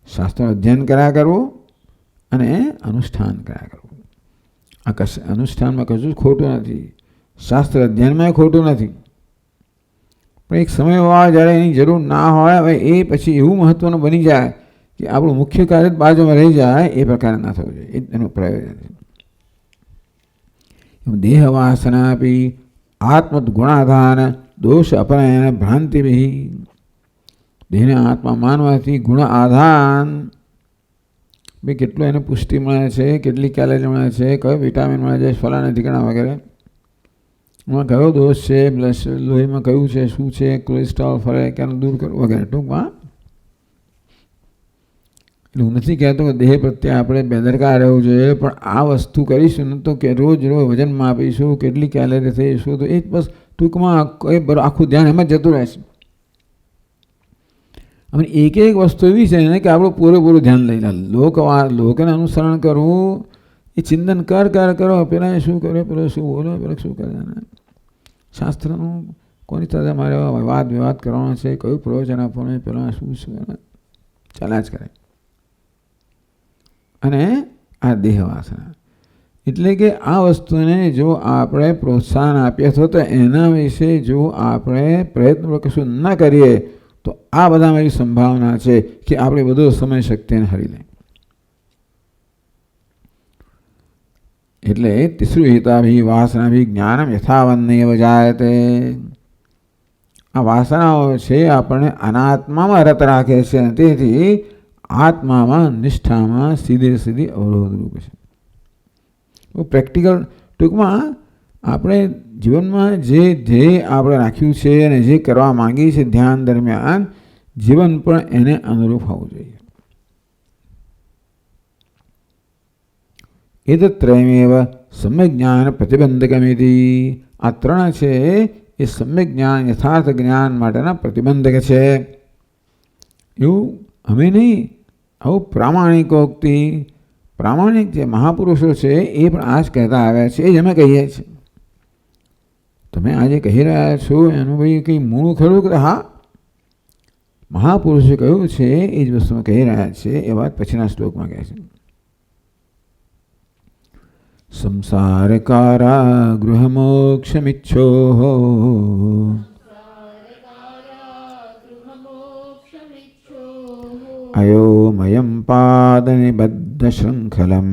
શાસ્ત્ર અધ્યયન કર્યા કરવું અને અનુષ્ઠાન કર્યા કરવું. આ અનુષ્ઠાનમાં કશું ખોટું નથી, શાસ્ત્ર અધ્યયનમાં ખોટું નથી. પણ એક સમય હોય જ્યારે એની જરૂર ના હોય, હવે એ પછી એવું મહત્વનું બની જાય કે આપણું મુખ્ય કાર્ય બાજુમાં રહી જાય, એ પ્રકારે ના થવું જોઈએ. એનું પ્રયોજન છે. દેહ વાસના આપી આત્મદ ગુણાધાન દોષ અપરાયણ ભ્રાંતિ બી, દેહને આત્મા માનવાથી ગુણ આધાન ભાઈ કેટલું એને પુષ્ટિ મળે છે, કેટલી કેલેરી મળે છે, કયો વિટામિન મળે છે, ફલાણા ઠીકણા વગેરે, એમાં કયો દોષ છે, લોહીમાં કયું છે, શું છે, કોલેસ્ટ્રોલ ફરે ક્યાં દૂર કરવું વગેરે. ટૂંકમાં એટલે હું નથી કહેતો કે દેહ પ્રત્યે આપણે બેદરકાર રહેવું જોઈએ, પણ આ વસ્તુ કરીશું ને તો કે રોજ રોજ વજન માપીશું, કેટલી કેલેરી થઈશું, તો એ જ બસ ટૂંકમાં આખું ધ્યાન એમાં જતું રહેશે. અને એક એક વસ્તુ એવી છે ને કે આપણું પૂરેપૂરું ધ્યાન લઈ લે. લોકોને અનુસરણ કરવું એ ચિંતન કરો, પેલા શું કર્યો, પેલો શું બોલો, પેલો શું કરે. શાસ્ત્રનું કોની સાથે મારે વાદ વિવાદ કરવાનો છે, કયું પ્રવચન આપવાનું, પેલા શું ચાલ્યા જ કરે. અને આ દેહ વાસના એટલે કે આ વસ્તુને જો આપણે પ્રોત્સાહન આપીએ તો એના વિશે જો આપણે પ્રયત્ન કશું ન કરીએ તો આ બધામાં એવી સંભાવના છે કે આપણે બધો સમય શક્તિને હરી લે. એટલે તિસૃ હિતાભી વાસનાભી જ્ઞાનમ યથાવન્નૈવ જાયતે. આ વાસનાઓ છે આપણને અનાત્મામાં રત રાખે છે, તેથી આત્મામાં નિષ્ઠામાં સીધી અવરોધરૂપ છે. પ્રેક્ટિકલ ટૂંકમાં આપણે જીવનમાં જે ધ્યેય આપણે રાખ્યું છે અને જે કરવા માંગીએ છીએ ધ્યાન દરમિયાન જીવન પણ એને અનુરૂપ હોવું જોઈએ. એતત્રયમેવ સમ્યક જ્ઞાન પ્રતિબંધકમિતિ. આ ત્રણ છે એ સમ્યક જ્ઞાન યથાર્થ જ્ઞાન માટેના પ્રતિબંધક છે. એવું અમે નહીં, આવું પ્રામાણિકોક્તિ, પ્રામાણિક જે મહાપુરુષો છે એ પણ આ જ કહેતા આવ્યા છે, એ જ અમે કહીએ છીએ. તમે આજે કહી રહ્યા છો એનું ભાઈ કંઈ મૂળ ખરું કે હા મહાપુરુષે કહ્યું છે એ જ વસ્તુ કહી રહ્યા છે. એ વાત પછીના શ્લોકમાં કહે છે. સંસારકારા ગૃહમોક્ષમિચ્છો અયોમયં પાદનિબદ્ધ શૃંખલમ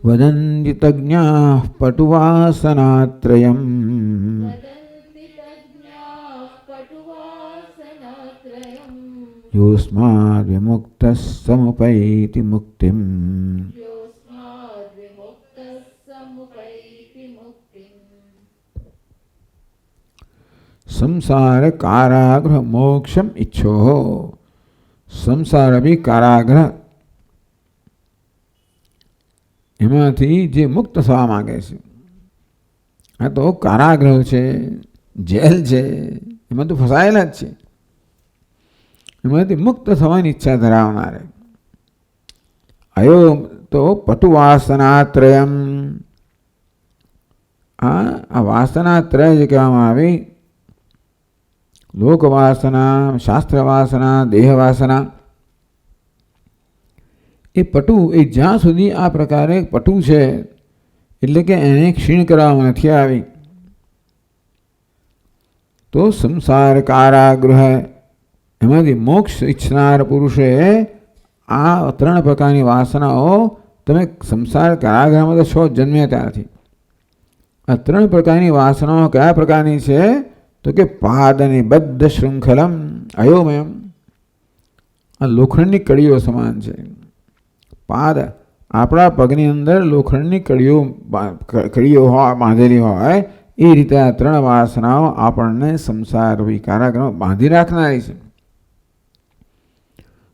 વદન્તિ તજ્ઞાઃ પટુવાસનાત્રયમ યોસ્માદ વિમુક્તઃ સમુપૈતિ મુક્તિમ. સંસાર કારાગૃહ મોક્ષમ ઈચ્છો. સંસાર બી કારાગૃહ, એમાંથી જે મુક્ત થવા માંગે છે. આ તો કારાગૃહ છે, જેલ છે, એમાં તો ફસાયેલા જ છે. એમાંથી મુક્ત થવાની ઈચ્છા ધરાવનારે. અયો તો પટુવાસનાત્રયમ. આ વાસનાત્રય જે કહેવામાં આવી, લોકવાસના, શાસ્ત્રવાસના, દેહવાસના, એ પટુ એ જ્યાં સુધી આ પ્રકારે પટુ છે એટલે કે એને ક્ષીણ કરવામાં નથી આવી તો સંસાર કારાગૃહ એમાંથી મોક્ષ ઈચ્છનાર પુરુષે આ ત્રણ પ્રકારની વાસનાઓ, તમે સંસાર કારાગૃહમાં તો છો જન્મ્યા ત્યારથી. આ ત્રણ પ્રકારની વાસનાઓ કયા પ્રકારની છે તો કે પાદની બદ્ધ શૃંખલમ અયોમયમ. આ લોખંડની કડીઓ સમાન છે. પાદ આપણા પગની અંદર લોખંડની કડીઓ હોય, બાંધેલી હોય, એ રીતે આ ત્રણ વાસનાઓ આપણને સંસાર કારાગૃહ બાંધી રાખનારી છે.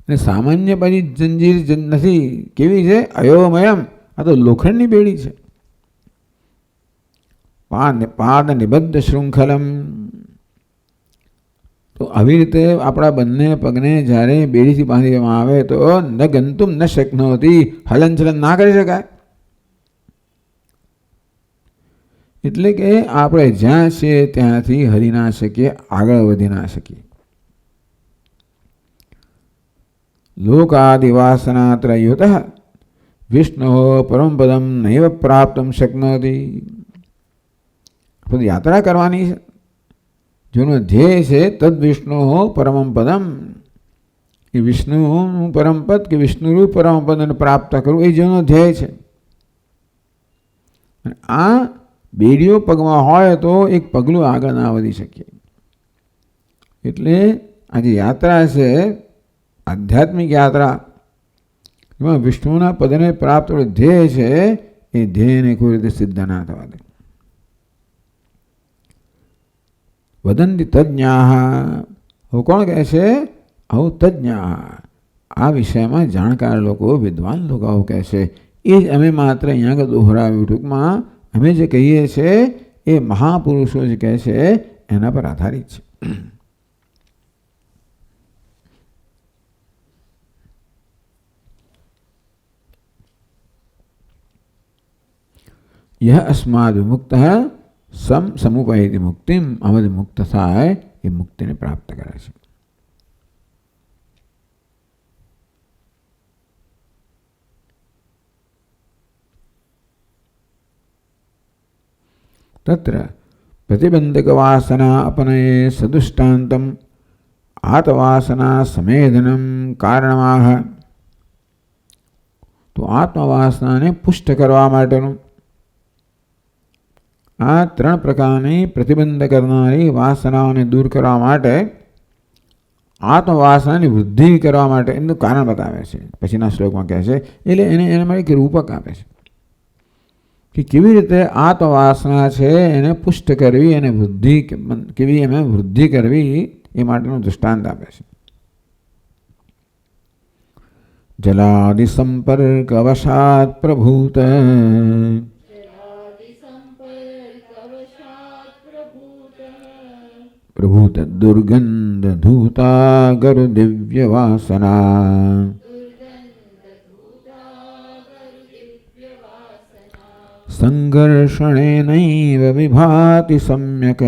અને સામાન્ય બધી જંજીર નથી. કેવી છે? અયોમયમ. આ તો લોખંડની બેડી છે. પાદ નિબદ્ધ શૃંખલમ. તો આવી રીતે આપણા બંને પગને જ્યારે બેડીથી બાંધી દેવામાં આવે તો ન ગંતુમ ન શક્નોતી, હલનચલન ના કરી શકાય. એટલે કે આપણે જ્યાં છીએ ત્યાંથી હરી ના શકીએ, આગળ વધી ના શકીએ. લોકાદિવાસનાત્રયુતઃ વિષ્ણુ પરમપદમ નૈવ પ્રાપ્તમ શક્નોતી. યાત્રા કરવાની છે, જેનો ધ્યેય છે તદ વિષ્ણુ પરમમ પદમ, એ વિષ્ણુનું પરમપદ કે વિષ્ણુરૂપ પરમપદને પ્રાપ્ત કરવું, એ જેનો ધ્યેય છે. અને આ બેડીઓ પગમાં હોય તો એક પગલું આગળ ના વધી શકીએ. એટલે આ જે યાત્રા છે, આધ્યાત્મિક યાત્રા, એમાં વિષ્ણુના પદને પ્રાપ્ત ધ્યેય છે, એ ધ્યેયને કોઈ રીતે સિદ્ધ ના થવા દે. વદંતિ તજ્ઞાહ, હું કોણ કહે છે? આવું તજ્ઞાહ, આ વિષયમાં જાણકાર લોકો, વિદ્વાન લોકો આવું કહે છે. એ જ અમે માત્ર અહીંયા આગળ દોહરાવ્યું. ટૂંકમાં અમે જે કહીએ છીએ એ મહાપુરુષો જે કહે છે એના પર આધારિત છે. યહ અસ્માદ વિમુક્ત સમુપયતિ મુક્તિમ, આમાંથી મુક્ત થાય એ મુક્તિને પ્રાપ્ત કરે છે. તત્ર પ્રતિબંધક વાસના અપનયે સદુષ્ટાંતમ આત્મવાસના સમેધનમ કારણમાહ. તો આત્મવાસનાને પુષ્ટ કરવા માટેનું આ 3 પ્રકારની પ્રતિબંધ કરનારી વાસનાઓને દૂર કરવા માટે, આત્મવાસનાની વૃદ્ધિ કરવા માટે એનું કારણ બતાવે છે. પછીના શ્લોકમાં કહે છે, એટલે એને માટે એક રૂપક આપે છે કે કેવી રીતે આત્મવાસના છે એને પુષ્ટ કરવી, એને વૃદ્ધિ કેવી એમાં વૃદ્ધિ કરવી એ માટેનું દૃષ્ટાંત આપે છે. જલાદિ સંપર્ક અવસાદ પ્રભૂત, પ્રભૂત દુર્ગંધ ધૂતા ગરુ દિવ્ય વાસના, સંઘર્ષણેનૈવ વિભાતિ સમ્યક,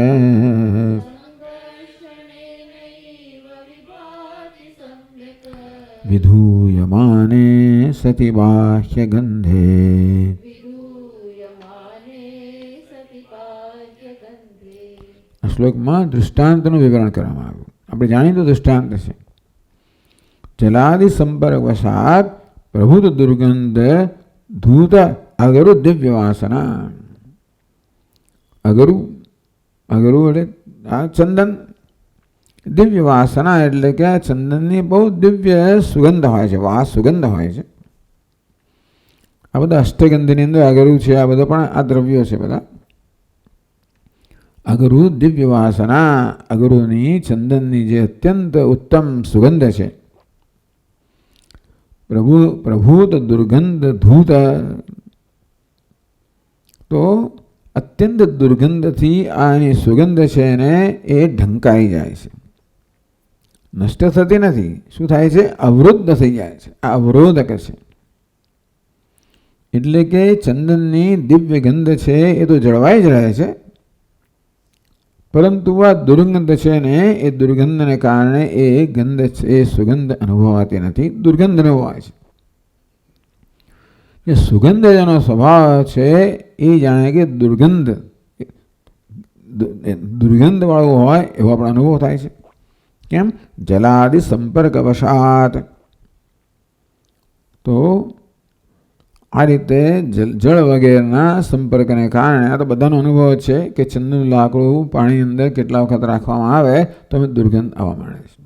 વિધૂયમાને સતિ બાહ્ય ગંધે. આ શ્લોકમાં દૃષ્ટાંતનું વિવરણ કરવામાં આવ્યું. આપણે જાણીએ તો દૃષ્ટાંત છે. જલાદિ સંપર્ક વસાત પ્રભુત દુર્ગંધ ધૂત અગરુ દિવ્ય વાસના. અગરુ એટલે આ ચંદન, દિવ્ય વાસના એટલે કે આ ચંદનની બહુ દિવ્ય સુગંધ હોય છે, સુગંધ હોય છે. આ બધા અષ્ટગંધની અંદર અગરુ છે, આ બધા પણ આ દ્રવ્યો છે બધા. અગરુ દિવ્ય વાસના, અગરુની ચંદનની જે અત્યંત ઉત્તમ સુગંધ છે. પ્રભૂત દુર્ગંધ ધૂત, તો અત્યંત દુર્ગંધથી આની સુગંધ છે ને એ ઢંકાઈ જાય છે, નષ્ટ થતી નથી. શું થાય છે? અવરુદ્ધ થઈ જાય છે. આ અવરોધક છે. એટલે કે ચંદનની દિવ્ય ગંધ છે એ તો જળવાઈ જ રહે છે, પરંતુ આ દુર્ગંધ છે ને એ દુર્ગંધને કારણે એ ગંધ એ સુગંધ અનુભવાતી નથી, દુર્ગંધ અનુભવાય છે. જે સુગંધ જેનો સ્વભાવ છે એ જાણે કે દુર્ગંધ વાળું હોય એવો આપણો અનુભવ થાય છે. કેમ? જલાદિ સંપર્ક વશાત. તો આ રીતે જળ વગેરેના સંપર્કને કારણે, આ તો બધાનો અનુભવ છે કે ચંદનનું લાકડું પાણીની અંદર કેટલા વખત રાખવામાં આવે તો અમે દુર્ગંધ આવવા માંડે છે.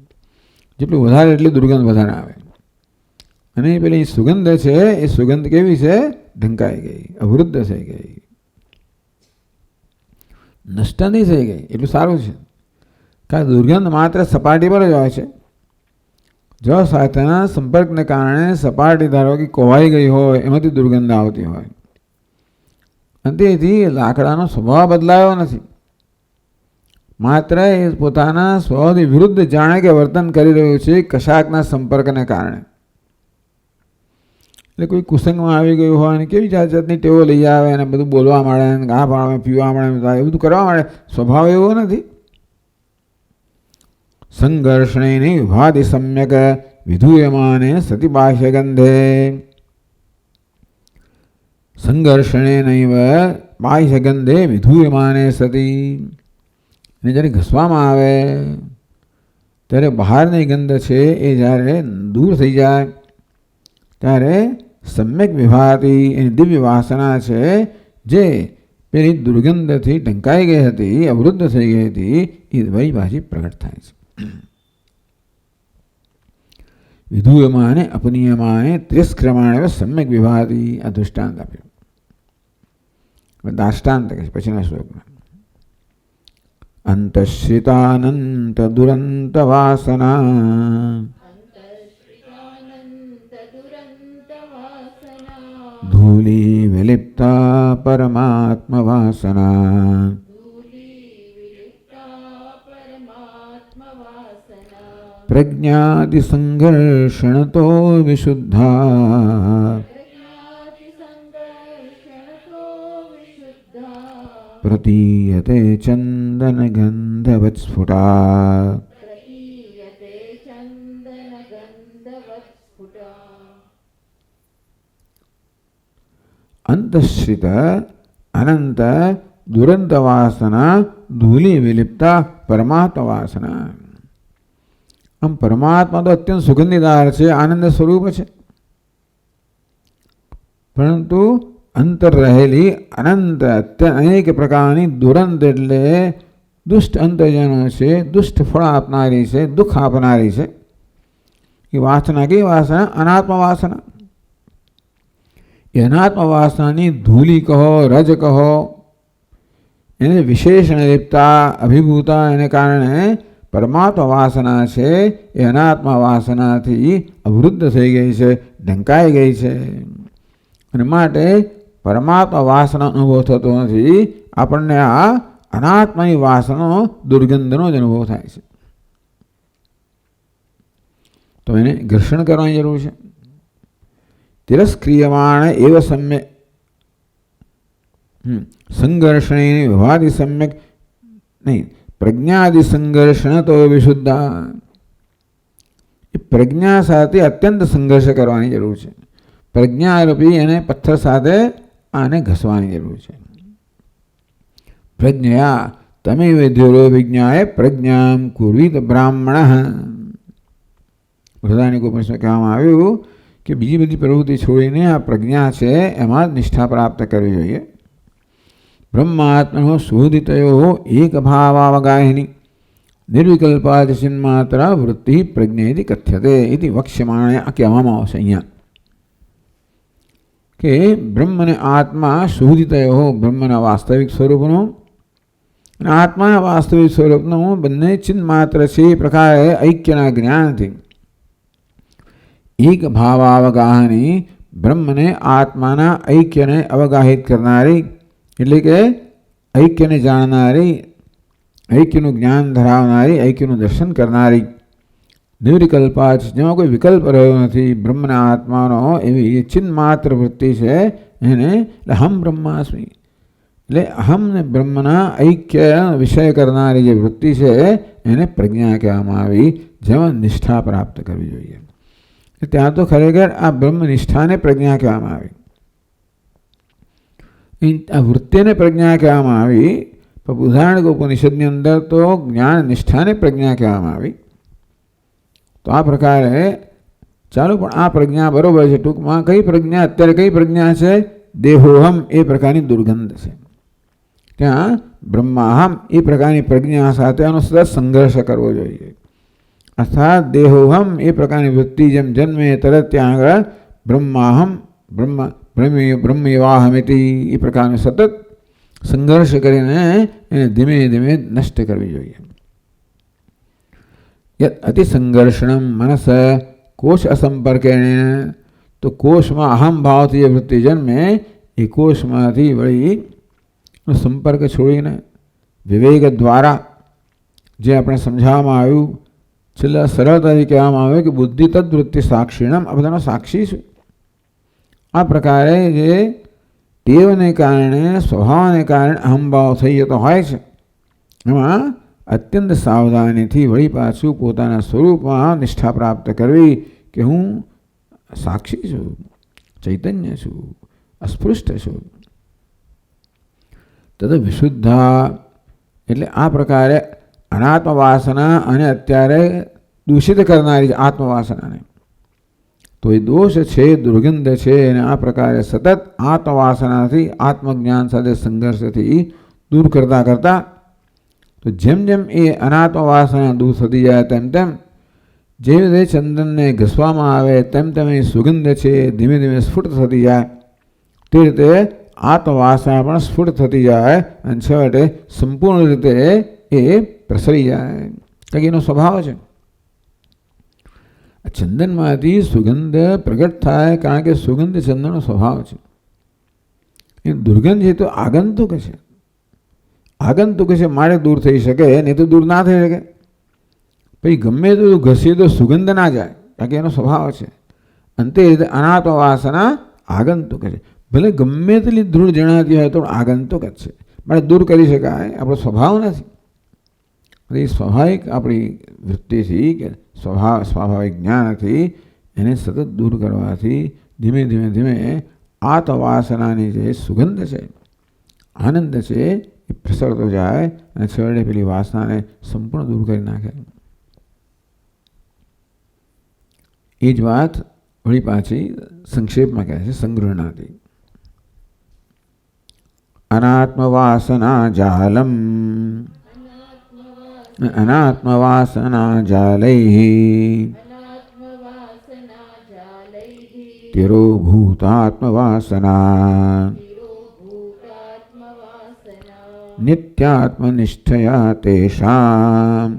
જેટલું વધારે એટલી દુર્ગંધ વધારે આવે. અને પેલી સુગંધ છે એ સુગંધ કેવી છે? ઢંકાઈ ગઈ, અવરુદ્ધ થઈ ગઈ, નષ્ટ નહીં થઈ ગઈ. એટલું સારું છે. કારણ દુર્ગંધ માત્ર સપાટી પર જ હોય છે. જો સાથેના સંપર્કને કારણે સપાટી ધારો કે કોવાઈ ગઈ હોય, એમાંથી દુર્ગંધ આવતી હોય, અને તેથી લાકડાનો સ્વભાવ બદલાયો નથી. માત્ર એ પોતાના સ્વભાવથી વિરુદ્ધ જાણે કે વર્તન કરી રહ્યું છે કશાકના સંપર્કને કારણે. એટલે કોઈ કુસંગમાં આવી ગયું હોય અને કેવી જાત જાતની ટેવો લઈ આવે અને બધું બોલવા માંડે, ઘા પાડવા, પીવા માંડે, એ બધું કરવા માંડે. સ્વભાવ એવો નથી. સંઘર્ષણે વિભાતિ સમ્યક વિધૂયમાને સતિ બાહ્ય ગંધે. સંઘર્ષણે નૈવ બાહ્ય ગંધે વિધૂયમાને સતી. અને જ્યારે ઘસવામાં આવે ત્યારે બહારની ગંધ છે એ જ્યારે દૂર થઈ જાય ત્યારે સમ્યક વિભાતી એની દિવ્ય વાસના છે જે પેલી દુર્ગંધથી ઢંકાઈ ગઈ હતી, અવરુદ્ધ થઈ ગઈ હતી, એ વળી પાછી પ્રગટ થાય છે. વિધુયમાને અપનીયમાને તિરસ્ક્રમાણે સમ્યક વિભાતી. આ દૃષ્ટાંત આપ્યું. દાષ્ટાંત કહે છે પછીના શ્લોકમાં. અંતશ્રિતાનંત દુરંત વાસના ધૂલી વિલિપ્તા પરમાત્મ વાસના પ્રજ્ઞાદિ સંઘર્ષણતો વિશુદ્ધા પ્રતીયતે ચંદન ગંધવત સ્ફુટા. અંતશ્રિત અનંત દુરંત વાસના ધૂલી વિલિપ્તા પરમાત્મ વાસના. આમ પરમાત્મા તો અત્યંત સુગંધીદાર છે, આનંદ સ્વરૂપ છે, પરંતુ અંતર રહેલી અનંત અનેક પ્રકારની દુરંત એટલે દુષ્ટ અંતજનો છે, દુષ્ટ ફળ આપનારી છે, દુઃખ આપનારી છે. એ વાસના કઈ વાસના? અનાત્મ વાસના. એ અનાત્મ વાસનાની ધૂલી કહો, રજ કહો, એને વિશેષણ લીપતા અભિભૂતા, એને કારણે પરમાત્મ વાસના છે એ અનાત્મ વાસનાથી અવરુદ્ધ થઈ ગઈ છે, ઢંકાઈ ગઈ છે. અને માટે પરમાત્મા વાસના અનુભવ થતો નથી. આપણને આ અનાત્માની વાસનો દુર્ગંધનો જ અનુભવ થાય છે. તો એને ઘર્ષણ કરવાની જરૂર છે. તિરસ્ક્રિયમાણ એવ સમ્યક સંઘર્ષણે વિવાદી સમ્યક નહીં, પ્રજ્ઞાદિ સંઘર્ષણ તો વિશુદ્ધા. એ પ્રજ્ઞા સાથે અત્યંત સંઘર્ષ કરવાની જરૂર છે. પ્રજ્ઞારૂપી એને પથ્થર સાથે આને ઘસવાની જરૂર છે. પ્રજ્ઞયા તમે વિદ્યુરો વિજ્ઞાએ પ્રજ્ઞામ કુર્વીત બ્રાહ્મણ. બૃહદારણ્યક ઉપનિષદમાં કહેવામાં આવ્યું કે બીજી બધી પ્રવૃત્તિ છોડીને આ પ્રજ્ઞા છે એમાં નિષ્ઠા પ્રાપ્ત કરવી જોઈએ. બ્રહ્માત્મનો શોધિતયો એક ભાવાવગાહિની નિર્વિકલ્પાદિશિન્માત્ર વૃત્તિ પ્રજ્ઞેતિ કથ્યતે ઇતિ વક્ષ્યમાણે. આ કહેવામાં આવશે અહીંયા કે બ્રહ્મને આત્મા શોધિતયો, બ્રહ્મના વાસ્તવિક સ્વરૂપનો અને આત્માના વાસ્તવિક સ્વરૂપનું બંને ચિન્હ માત્ર છે એ પ્રકારે ઐક્યના જ્ઞાનથી એક ભાવાવગાહની બ્રહ્મને આત્માના ઐક્યને અવગાહિત કરનારી, એટલે કે ઐક્યને જાણનારી, ઐક્યનું જ્ઞાન ધરાવનારી, ઐક્યનું દર્શન કરનારી, નિર્વિકલ્પાત જેમાં કોઈ વિકલ્પ રહ્યો નથી બ્રહ્મના આત્માનો, એવી ચિન્હ માત્ર વૃત્તિ છે એને અહમ બ્રહ્માસ્મિ, એટલે અહમ ને બ્રહ્મના ઐક્ય વિષય કરનારી જે વૃત્તિ છે એને પ્રજ્ઞા કહેવામાં આવી, જેમાં નિષ્ઠા પ્રાપ્ત કરવી જોઈએ. ત્યાં તો ખરેખર આ બ્રહ્મનિષ્ઠાને પ્રજ્ઞા કહેવામાં આવી, આ વૃત્તિને પ્રજ્ઞા કહેવામાં આવી. પણ બૃહદારણ્યક ઉપનિષદની અંદર તો જ્ઞાન નિષ્ઠાને પ્રજ્ઞા કહેવામાં આવી. તો આ પ્રકારે ચાલો, પણ આ પ્રજ્ઞા બરોબર છે. ટૂંકમાં કઈ પ્રજ્ઞા? અત્યારે કઈ પ્રજ્ઞા છે? દેહોહમ એ પ્રકારની દુર્ગંધ છે. ત્યાં બ્રહ્માહમ એ પ્રકારની પ્રજ્ઞા સાથે આનો સતત સંઘર્ષ કરવો જોઈએ. અર્થાત દેહોહમ એ પ્રકારની વૃત્તિ જેમ જન્મે તરત ત્યાં આગળ બ્રહ્માહમ બ્રહ્મવાહમિતિ એ પ્રકારનો સતત સંઘર્ષ કરીને એને ધીમે ધીમે નષ્ટ કરવી જોઈએ. યત અતિ સંઘર્ષણમ મનસ કોશ અસંપર્કેણ. તો કોષમાં અહમ ભાવથી જે વૃત્તિ જન્મે એ કોષમાંથી વળી સંપર્ક છોડીને વિવેક દ્વારા, જે આપણે સમજાવવામાં આવ્યું, છેલ્લા સરળતાથી કહેવામાં આવે કે બુદ્ધિ તદ્વૃત્તિ સાક્ષીણમ, આ બધાનો સાક્ષી છું. આ પ્રકારે જે ટેવને કારણે, સ્વભાવને કારણે અહમભાવ થઈ જતો હોય છે, એમાં અત્યંત સાવધાનીથી વળી પાછું પોતાના સ્વરૂપમાં નિષ્ઠા પ્રાપ્ત કરવી કે હું સાક્ષી છું, ચૈતન્ય છું, અસ્પૃષ્ટ છું. તદ વિશુદ્ધા એટલે આ પ્રકારે અનાત્મ વાસના અને અત્યારે દૂષિત કરનારી આત્મવાસનાને તો એ દોષ છે, દુર્ગંધ છે, અને આ પ્રકારે સતત આત્મવાસનાથી આત્મજ્ઞાન સાથે સંઘર્ષથી દૂર કરતાં કરતાં તો જેમ જેમ એ અનાત્મવાસના દૂર થતી જાય તેમ તેમ જે રીતે ચંદનને ઘસવામાં આવે તેમ તેમ એ સુગંધ છે ધીમે ધીમે સ્ફુટ થતી જાય, તે રીતે આત્મવાસના પણ સ્ફુટ થતી જાય અને છેવટે સંપૂર્ણ રીતે એ પ્રસરી જાય. કારણ એનો સ્વભાવ છે. ચંદનમાંથી સુગંધ પ્રગટ થાય કારણ કે સુગંધ ચંદનનો સ્વભાવ છે. એ દુર્ગંધ છે તો આગંતુક છે. આગંતુક છે મારે દૂર થઈ શકે, નહીં તો દૂર ના થઈ શકે. પછી ગમે તો ઘસીએ તો સુગંધ ના જાય કારણ કે એનો સ્વભાવ છે. અંતે રીતે અનાત્મ વાસના આગંતુક છે. ભલે ગમે તેટલી દૂર જણાતી હોય તો આગંતુક જ છે, મારે દૂર કરી શકાય, આપણો સ્વભાવ નથી. એ સ્વાભાવિક આપણી વૃત્તિથી કે સ્વાભાવિક જ્ઞાનથી એને સતત દૂર કરવાથી ધીમે ધીમે ધીમે આત્મવાસનાની જે સુગંધ છે, આનંદ છે, એ પ્રસરતો જાય અને છેવટે પેલી વાસનાને સંપૂર્ણ દૂર કરી નાખે. એ જ વાત વળી પાછી સંક્ષેપમાં કહે છે સંગ્રહણાથી. અનાત્મવાસના જાલમ અનાત્મવાસના જાલૈઃ તિરોભૂતાત્મવાસના નિત્યાત્મનિષ્ઠયા તેષાં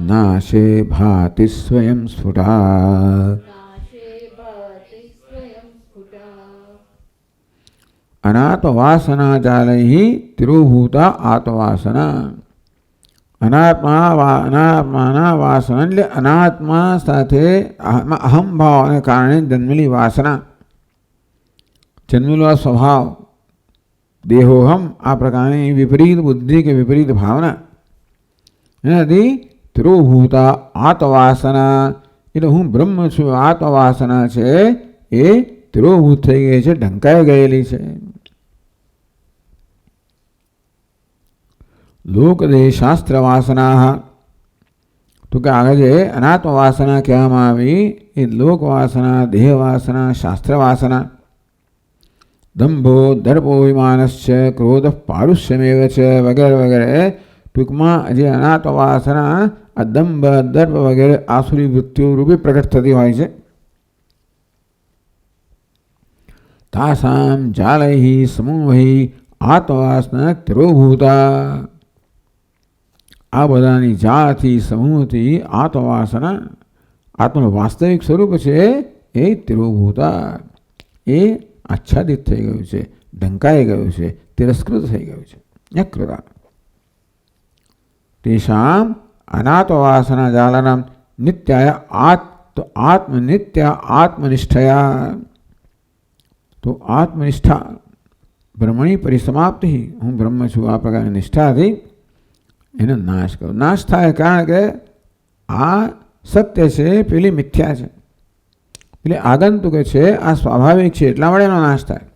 નાશે ભાતિ સ્વયં સ્ફુટા. અનાત્મવાસના જાલૈઃ તિરોભૂતા આત્મવાસના. અનાત્માના વાસના એટલે અનાત્મા સાથે અહમભાવને કારણે જન્મેલી વાસના, જન્મેલો આ સ્વભાવ દેહોહમ, આ પ્રકારની વિપરીત બુદ્ધિ કે વિપરીત ભાવના, એનાથી તિરોભૂતા આત્મવાસના એટલે હું બ્રહ્મ છું, આત્મવાસના છે એ તિરોભૂત થઈ ગઈ છે, ઢંકાઈ ગયેલી છે. લોકદેહ શાસ્ત્ર વાસના, તો કે આગળ જે અનાત્મ વાસના કહેવામાં આવી એ લોકવાસના, દેહવાસના, શાસ્ત્ર વાસના. દંભો દર્પો વિમાનશ્ચ ક્રોધ પારુષ્યમેવ છે વગેરે વગેરે. ટૂંકમાં જે અનાત્મ વાસના આ દંભ દર્પ વગેરે આસુરી વૃત્તિઓ રૂપે પ્રગટ થતી હોય છે. તાસામ જાલૈઃ સમૂહૈ આત્મવાસના તિરોભૂતા. આ બધાની જાળથી સમૂહથી આત્મવાસના, આત્મનું વાસ્તવિક સ્વરૂપ છે એ તિરોભૂતા, એ આચ્છાદિત થઈ ગયું છે, ઢંકાઈ ગયું છે, તિરસ્કૃત થઈ ગયું છે. યકૃતા તેષામ અનાત્મવાસના જાલનમ નિત્યાય આત્મનિત્યા આત્મનિષ્ઠયા. તો આત્મનિષ્ઠા બ્રહ્મણી પરિસમાપ્તિ, હું બ્રહ્મ છું આ પ્રકારની નિષ્ઠાથી એનો નાશ કરો. નાશ થાય કારણ કે આ સત્ય છે, પેલી મિથ્યા છે, પેલી આગંતુક છે, આ સ્વાભાવિક છે, એટલા માટે એનો નાશ થાય.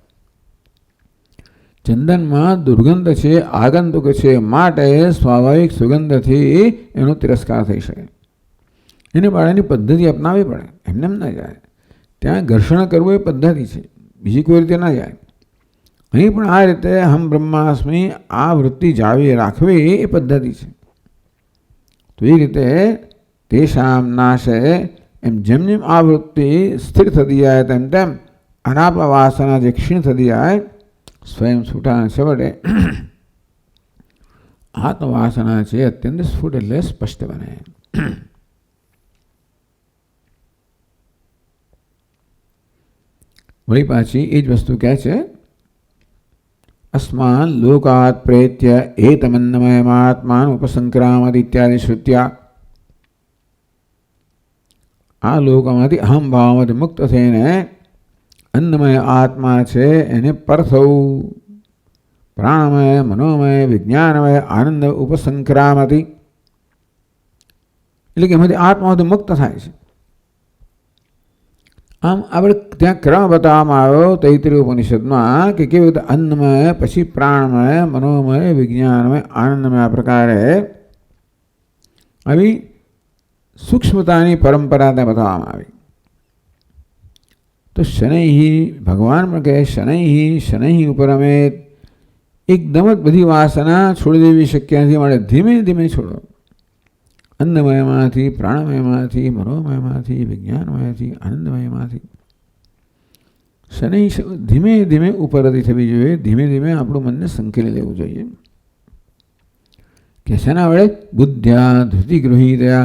ચંદનમાં દુર્ગંધ છે, આગંતુક છે, માટે સ્વાભાવિક સુગંધથી એનો તિરસ્કાર થઈ શકે. એને બાળાની પદ્ધતિ અપનાવવી પડે, એમને એમ ના જાય. ત્યાં ઘર્ષણ કરવું એ પદ્ધતિ છે, બીજી કોઈ રીતે ના જાય. અહીં પણ આ રીતે હમ બ્રહ્માસ્મિ આ વૃત્તિ જાળવી રાખવી એ પદ્ધતિ છે. તો એ રીતે તેષામ નાશે, એમ જેમ જેમ આ વૃત્તિ સ્થિર થતી જાય તેમ તેમ અનાત્મ વાસના જે ક્ષીણ થતી જાય સ્વયં સ્ફુટા. છેવટે આત્મવાસના છે અત્યંત સ્ફુટ એટલે સ્પષ્ટ બને. વળી પાછી એ જ વસ્તુ કહે છે अस्मान् लोकात् प्रेत्य एतमन्नमयमात्मान् उपसंक्रामत् इत्यादि श्रुत्या. આ લોકમાંથી અહમ ભાવમાંથી મુક્ત થઈને અન્નમય આત્મા છે એને પર થવું. પ્રાણમય, મનોમય, વિજ્ઞાનમય આનંદ ઉપસંક્રામતી એટલે કે એમાંથી આત્માથી મુક્ત થાય છે. આમ આપણે ત્યાં ક્રમ બતાવવામાં આવ્યો તૈત્રીય ઉપનિષદમાં કે કેવી રીતે અન્નમય, પછી પ્રાણમય, મનોમય, વિજ્ઞાનમય, આનંદમય આ પ્રકારે આવી સૂક્ષ્મતાની પરંપરા ત્યાં બતાવવામાં આવી. તો શનૈ ભગવાન પણ કહે શનૈ શનૈ ઉપર અમે એકદમ જ બધી વાસના છોડી દેવી શક્ય નથી. માટે ધીમે ધીમે છોડો. અન્નમયમાંથી, પ્રાણમયમાંથી, મનોમયમાંથી, વિજ્ઞાનમયથી, આનંદમયમાંથી શનૈ ધીમે ધીમે ઉપરથી થવી જોઈએ. ધીમે ધીમે આપણું મનને સંકેલી લેવું જોઈએ. કે શેના વડે? બુદ્ધ્યા ધૃતિ ગૃહીતયા,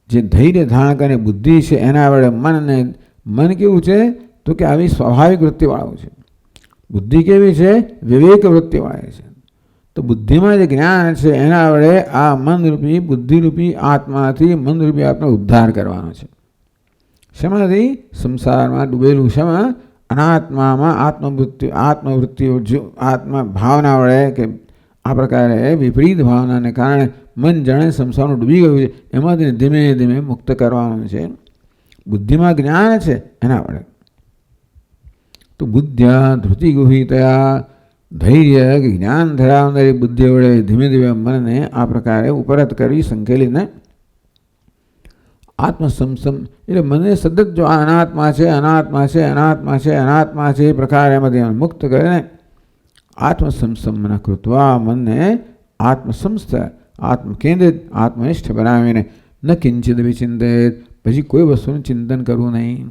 જે ધૈર્ય ધારક અને બુદ્ધિ છે એના વડે મનને. મન કેવું છે? તો કે આવી સ્વાભાવિક વૃત્તિવાળું છે. બુદ્ધિ કેવી છે? વિવેક વૃત્તિવાળી છે. તો બુદ્ધિમાં જે જ્ઞાન છે એના વડે આ મનરૂપી બુદ્ધિરૂપી આત્માથી મનરૂપી આત્મા ઉદ્ધાર કરવાનો છે. શેમાંથી? સંસારમાં ડૂબેલું શેમાં? અનાત્મામાં આત્મવૃત્તિઓ આત્મા ભાવના વડે કે આ પ્રકારે વિપરીત ભાવનાને કારણે મન જાણે સંસારનું ડૂબી ગયું છે. એમાંથી ધીમે ધીમે મુક્ત કરવાનું છે. બુદ્ધિમાં જ્ઞાન છે એના વડે. તો બુદ્ધ્યા ધૃતિ ગુહિતયા, ધૈર્ય જ્ઞાન ધરાવનારી બુદ્ધિ વડે ધીમે ધીમે મનને આ પ્રકારે ઉપરત કરી સંકેલીને આત્મસંસમ એટલે મને સતત જો અનાત્મા છે અનાત્મા છે અનાત્મા છે અનાત્મા છે એ પ્રકારે એમાંથી મુક્ત કરીને આત્મસંસમના કૃત્વા મનને આત્મસંસ્થ આત્મકેન્દ્રિત આત્મનિષ્ઠ બનાવીને ન કિંચિત વિચિંતિત પછી કોઈ વસ્તુનું ચિંતન કરવું નહીં.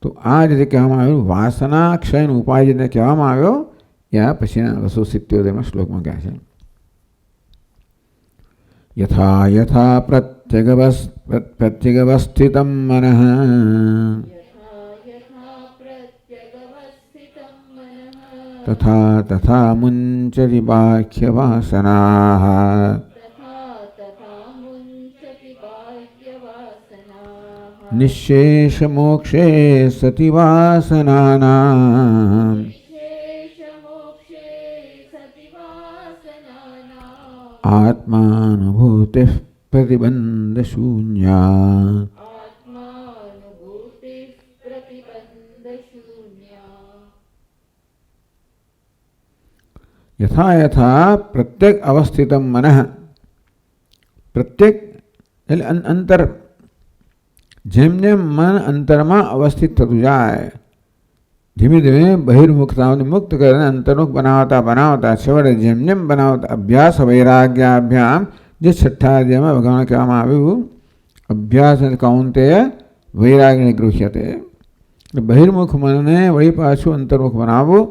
તો આ રીતે કહેવામાં આવ્યું વાસના ક્ષયનો ઉપાય જેને કહેવામાં આવ્યો યા પછીના 277માં શ્લોકમાં કહે છે યથા યથા પ્રત્યગવસ્થિતમ મનઃ તથા તથા મુંચતિ બાહ્ય વાસનાઃ નિશેષ મોક્ષે સતિ વાસનાનાં આત્માનુભૂતિ પ્રતિબંધ શૂન્યા. યથા યથા પ્રત્યેક અવસ્થિતમ મનઃ, પ્રત્યેક એટલે અંતર, જેમ જેમ મન અંતરમાં અવસ્થિત થતું જાય ધીમે ધીમે બહિર્મુખતાઓને મુક્ત કરીને અંતર્મુખ બનાવતા બનાવતા છેવટે જેમ જેમ બનાવતા અભ્યાસ વૈરાગ્યાભ્યામ જે છઠ્ઠા અધ્યાયમાં ભગવાન કહેવામાં આવ્યું અભ્યાસ કૌંતેય વૈરાગ્યને ગૃહ્યતે. એટલે બહિર્મુખ મનને વળી પાછું અંતર્મુખ બનાવવું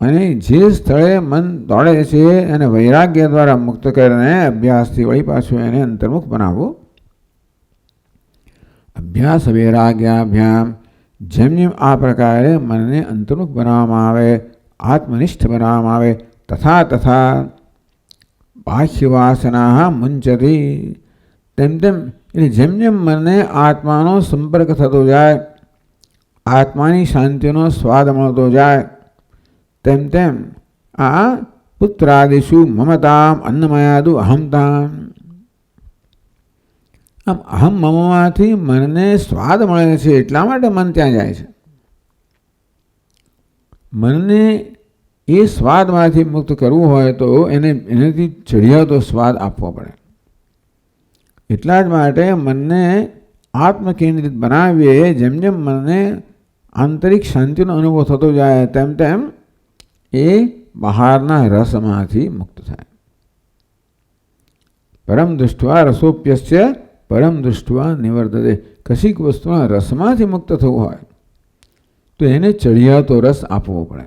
અને જે સ્થળે મન દોડે છે એને વૈરાગ્ય દ્વારા મુક્ત કરીને અભ્યાસથી વળી પાછું એને અંતર્મુખ બનાવવું. અભ્યાસ વૈરાગ્યાભ્યામ જેમ જેમ આ પ્રકારે મનને અંતર્મુખ બનાવવામાં આવે આત્મનિષ્ઠ બનાવવામાં આવે તથા તથા બાહ્ય વાસના મુંચતી તેમ તેમ એટલે જેમ જેમ મનને આત્માનો સંપર્ક થતો જાય આત્માની શાંતિનો સ્વાદ મળતો જાય તેમ તેમ આ પુત્રાદિષુ મમતામ અન્નમયાદુ અહમતામ. આમ અહમ મમમાંથી મનને સ્વાદ મળે છે એટલા માટે મન ત્યાં જાય છે. મનને એ સ્વાદમાંથી મુક્ત કરવું હોય તો એનેથી ચડિયાતો સ્વાદ આપવો પડે. એટલા જ માટે મનને આત્મકેન્દ્રિત બનાવીએ જેમ જેમ મનને આંતરિક શાંતિનો અનુભવ થતો જાય તેમ તેમ એ બહારના રસમાંથી મુક્ત થાય. પરમ દૃષ્ટવા રસોપ્યસ્ય પરમ દૃષ્ટવા નિવર્તતે. કશીક વસ્તુના રસમાંથી મુક્ત થવું હોય તો એને ચડિયાતો રસ આપવો પડે.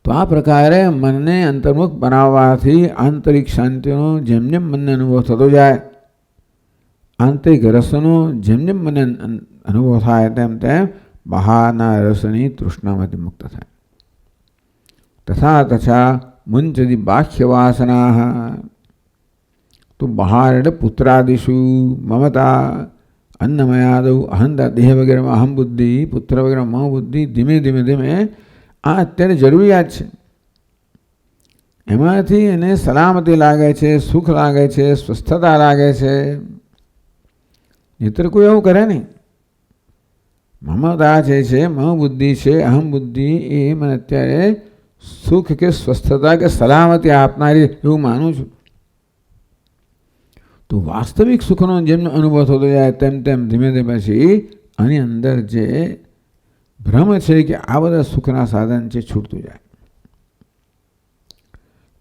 તો આ પ્રકારે મનને અંતર્મુખ બનાવવાથી આંતરિક શાંતિનો જેમ જેમ મનને અનુભવ થતો જાય આંતરિક રસનો જેમ જેમ મને અનુભવ થાય તેમ તેમ બહારના રસની તૃષ્ણામાંથી મુક્ત થાય. તથા તથા મુંચતી બાહ્ય વાસના. તો બહાર એટલે પુત્રાદિષુ મમતા અન્નમયાદવ અહંતા દેહ વગેરેમાં અહમ બુદ્ધિ પુત્ર વગેરે મહ બુદ્ધિ ધીમે ધીમે ધીમે આ અત્યારે જરૂરિયાત છે. એમાંથી એને સલામતી લાગે છે સુખ લાગે છે સ્વસ્થતા લાગે છે. નહીતર કોઈ એવું કરે નહીં. મમતા જે છે મહ બુદ્ધિ છે અહમ બુદ્ધિ એ મને અત્યારે સુખ કે સ્વસ્થતા કે સલામતી આપનારી એવું માનું છું. તો વાસ્તવિક સુખનો જેમ અનુભવ થતો જાય તેમ તેમ ધીમે ધીમે પછી આની અંદર જે ભ્રમ છે કે આ બધા સુખના સાધન છે છૂટતું જાય.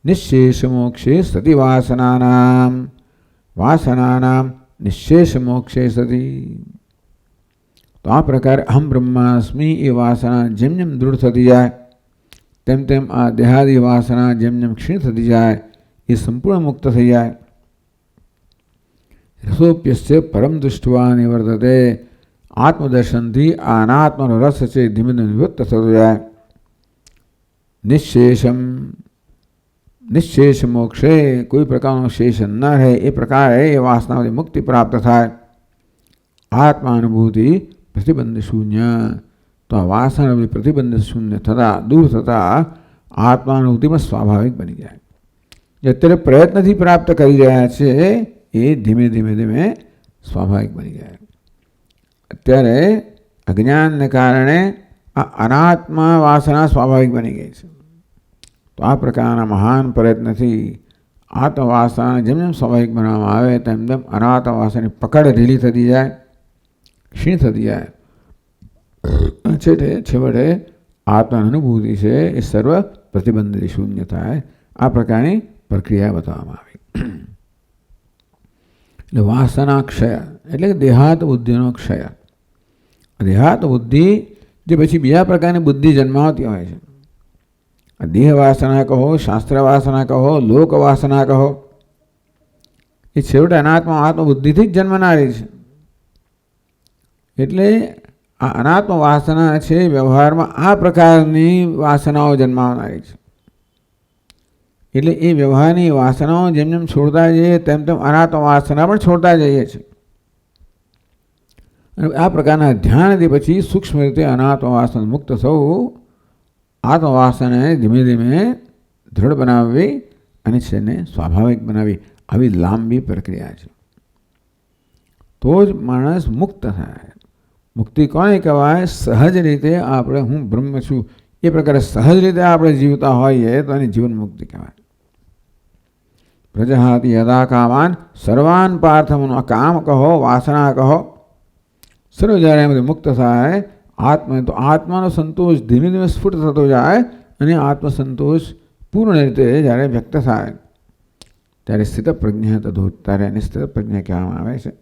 નિશેષ મોક્ષે સતી વાસનાનામ નિશેષ મોક્ષે સતી. તો આ પ્રકારે અહમ બ્રહ્માસ્મિ એ વાસના જેમ જેમ દૃઢ થતી જાય તેમ તેમ આ દેહાદી વાસના જેમ જેમ ક્ષીણ થતી જાય એ સંપૂર્ણ મુક્ત થઈ જાય. રસોપ્યસ્ય પરમ દૃષ્ટવા નિવર્તતે. આત્મદર્શનથી અનાત્મનો રસ છે ધીમે ધીમે નિવૃત્ત થતો જાય. નિશેષ મોક્ષે કોઈ પ્રકારનો શેષ ન રહે એ પ્રકારે એ વાસનાઓથી મુક્તિ પ્રાપ્ત થાય. આત્માનુભૂતિ પ્રતિબંધ શૂન્ય. તો આ વાસના પ્રતિબંધ શૂન્ય થતા દૂર થતા આત્માનુભૂતિમાં સ્વાભાવિક બની જાય. જે અત્યારે પ્રયત્નથી પ્રાપ્ત કરી રહ્યા છે એ ધીમે ધીમે ધીમે સ્વાભાવિક બની જાય. અત્યારે અજ્ઞાનને કારણે આ અનાત્મા વાસના સ્વાભાવિક બની ગઈ છે. તો આ પ્રકારના મહાન પ્રયત્નથી આત્મવાસનાને જેમ જેમ સ્વાભાવિક બનાવવામાં આવે તેમ તેમ અનાત્મ વાસનાની પકડ ઢીલી થતી જાય, ક્ષીણ થતી જાય. છેવટે આત્માની અનુભૂતિ છે એ સર્વ પ્રતિબંધથી શૂન્ય થાય. આ પ્રકારની પ્રક્રિયા બતાવવામાં આવી. એટલે વાસના ક્ષય એટલે કે દેહાત બુદ્ધિનો ક્ષય. દેહાત બુદ્ધિ જે પછી બીજા પ્રકારની બુદ્ધિ જન્માવતી હોય છે. દેહ વાસના કહો, શાસ્ત્ર વાસના કહો, લોક વાસના કહો, એ છેવટે અનાત્મા આત્મબુદ્ધિથી જ જન્મનારી છે. એટલે આ અનાત્મ વાસના છે વ્યવહારમાં આ પ્રકારની વાસનાઓ જન્માવનારી છે. એટલે એ વ્યવહારની વાસનાઓ જેમ જેમ છોડતા જઈએ તેમ તેમ અનાત્મ વાસના પણ છોડતા જઈએ છીએ. અને આ પ્રકારના ધ્યાનથી પછી સૂક્ષ્મ રીતે અનાત્મ વાસના મુક્ત થવું, આત્મવાસનાને ધીમે ધીમે દૃઢ બનાવવી અને તેને સ્વાભાવિક બનાવવી, આવી લાંબી પ્રક્રિયા છે. તો જ માણસ મુક્ત થાય. મુક્તિ કોને કહેવાય? સહજ રીતે આપણે હું બ્રહ્મ છું એ પ્રકારે સહજ રીતે આપણે જીવતા હોઈએ તો એની જીવન મુક્તિ કહેવાય. પ્રજહાતિ યદા કામાન સર્વાન પાર્થમનો. કામ કહો, વાસના કહો, સર્વ જ્યારે એમાંથી મુક્ત થાય તો આત્માનો સંતોષ ધીમે ધીમે સ્ફુટ થતો જાય અને આત્મસંતોષ પૂર્ણ રીતે જ્યારે વ્યક્ત થાય ત્યારે સ્થિત પ્રજ્ઞા તદોત્તરે અને સ્થિત પ્રજ્ઞા કહેવામાં આવે છે.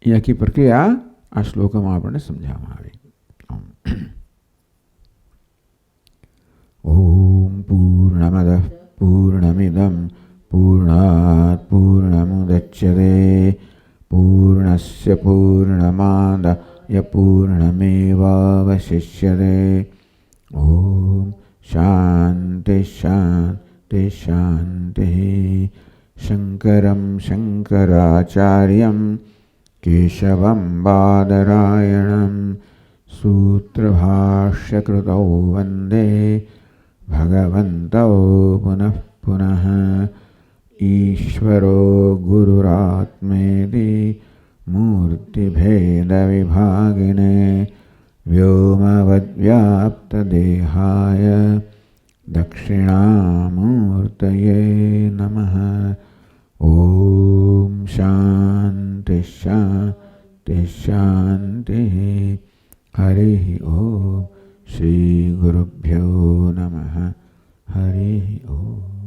એ આખી પ્રક્રિયા આ શ્લોકમાં આપણને સમજાવવામાં આવી. ઓમ પૂર્ણમદ પૂર્ણમિદમ પૂર્ણાત પૂર્ણમુદચ્યતે પૂર્ણસ્ય પૂર્ણમાદાય પૂર્ણમેવાવશિષ્યતે. ઓમ શાંતિ શાંતિ શાંતિ. શંકરં શંકરાચાર્યં કેશવં બાદરાયણં સૂત્રભાષ્યકૃતૌ વંદે ભગવन्तौ પુનઃ પુનઃ. ઈશ્વરો ગુરુરાત્મેતિ મૂર્તિભેદવિભાગિને વ્યોમવદ્વ્યાપ્તદેહાય દક્ષિણામૂર્તયે નમઃ. ઓમ શાંતિ શાંતિ શાંતિ. હરિ ઓમ. શ્રી ગુરુભ્યો નમઃ. હરિ ઓમ.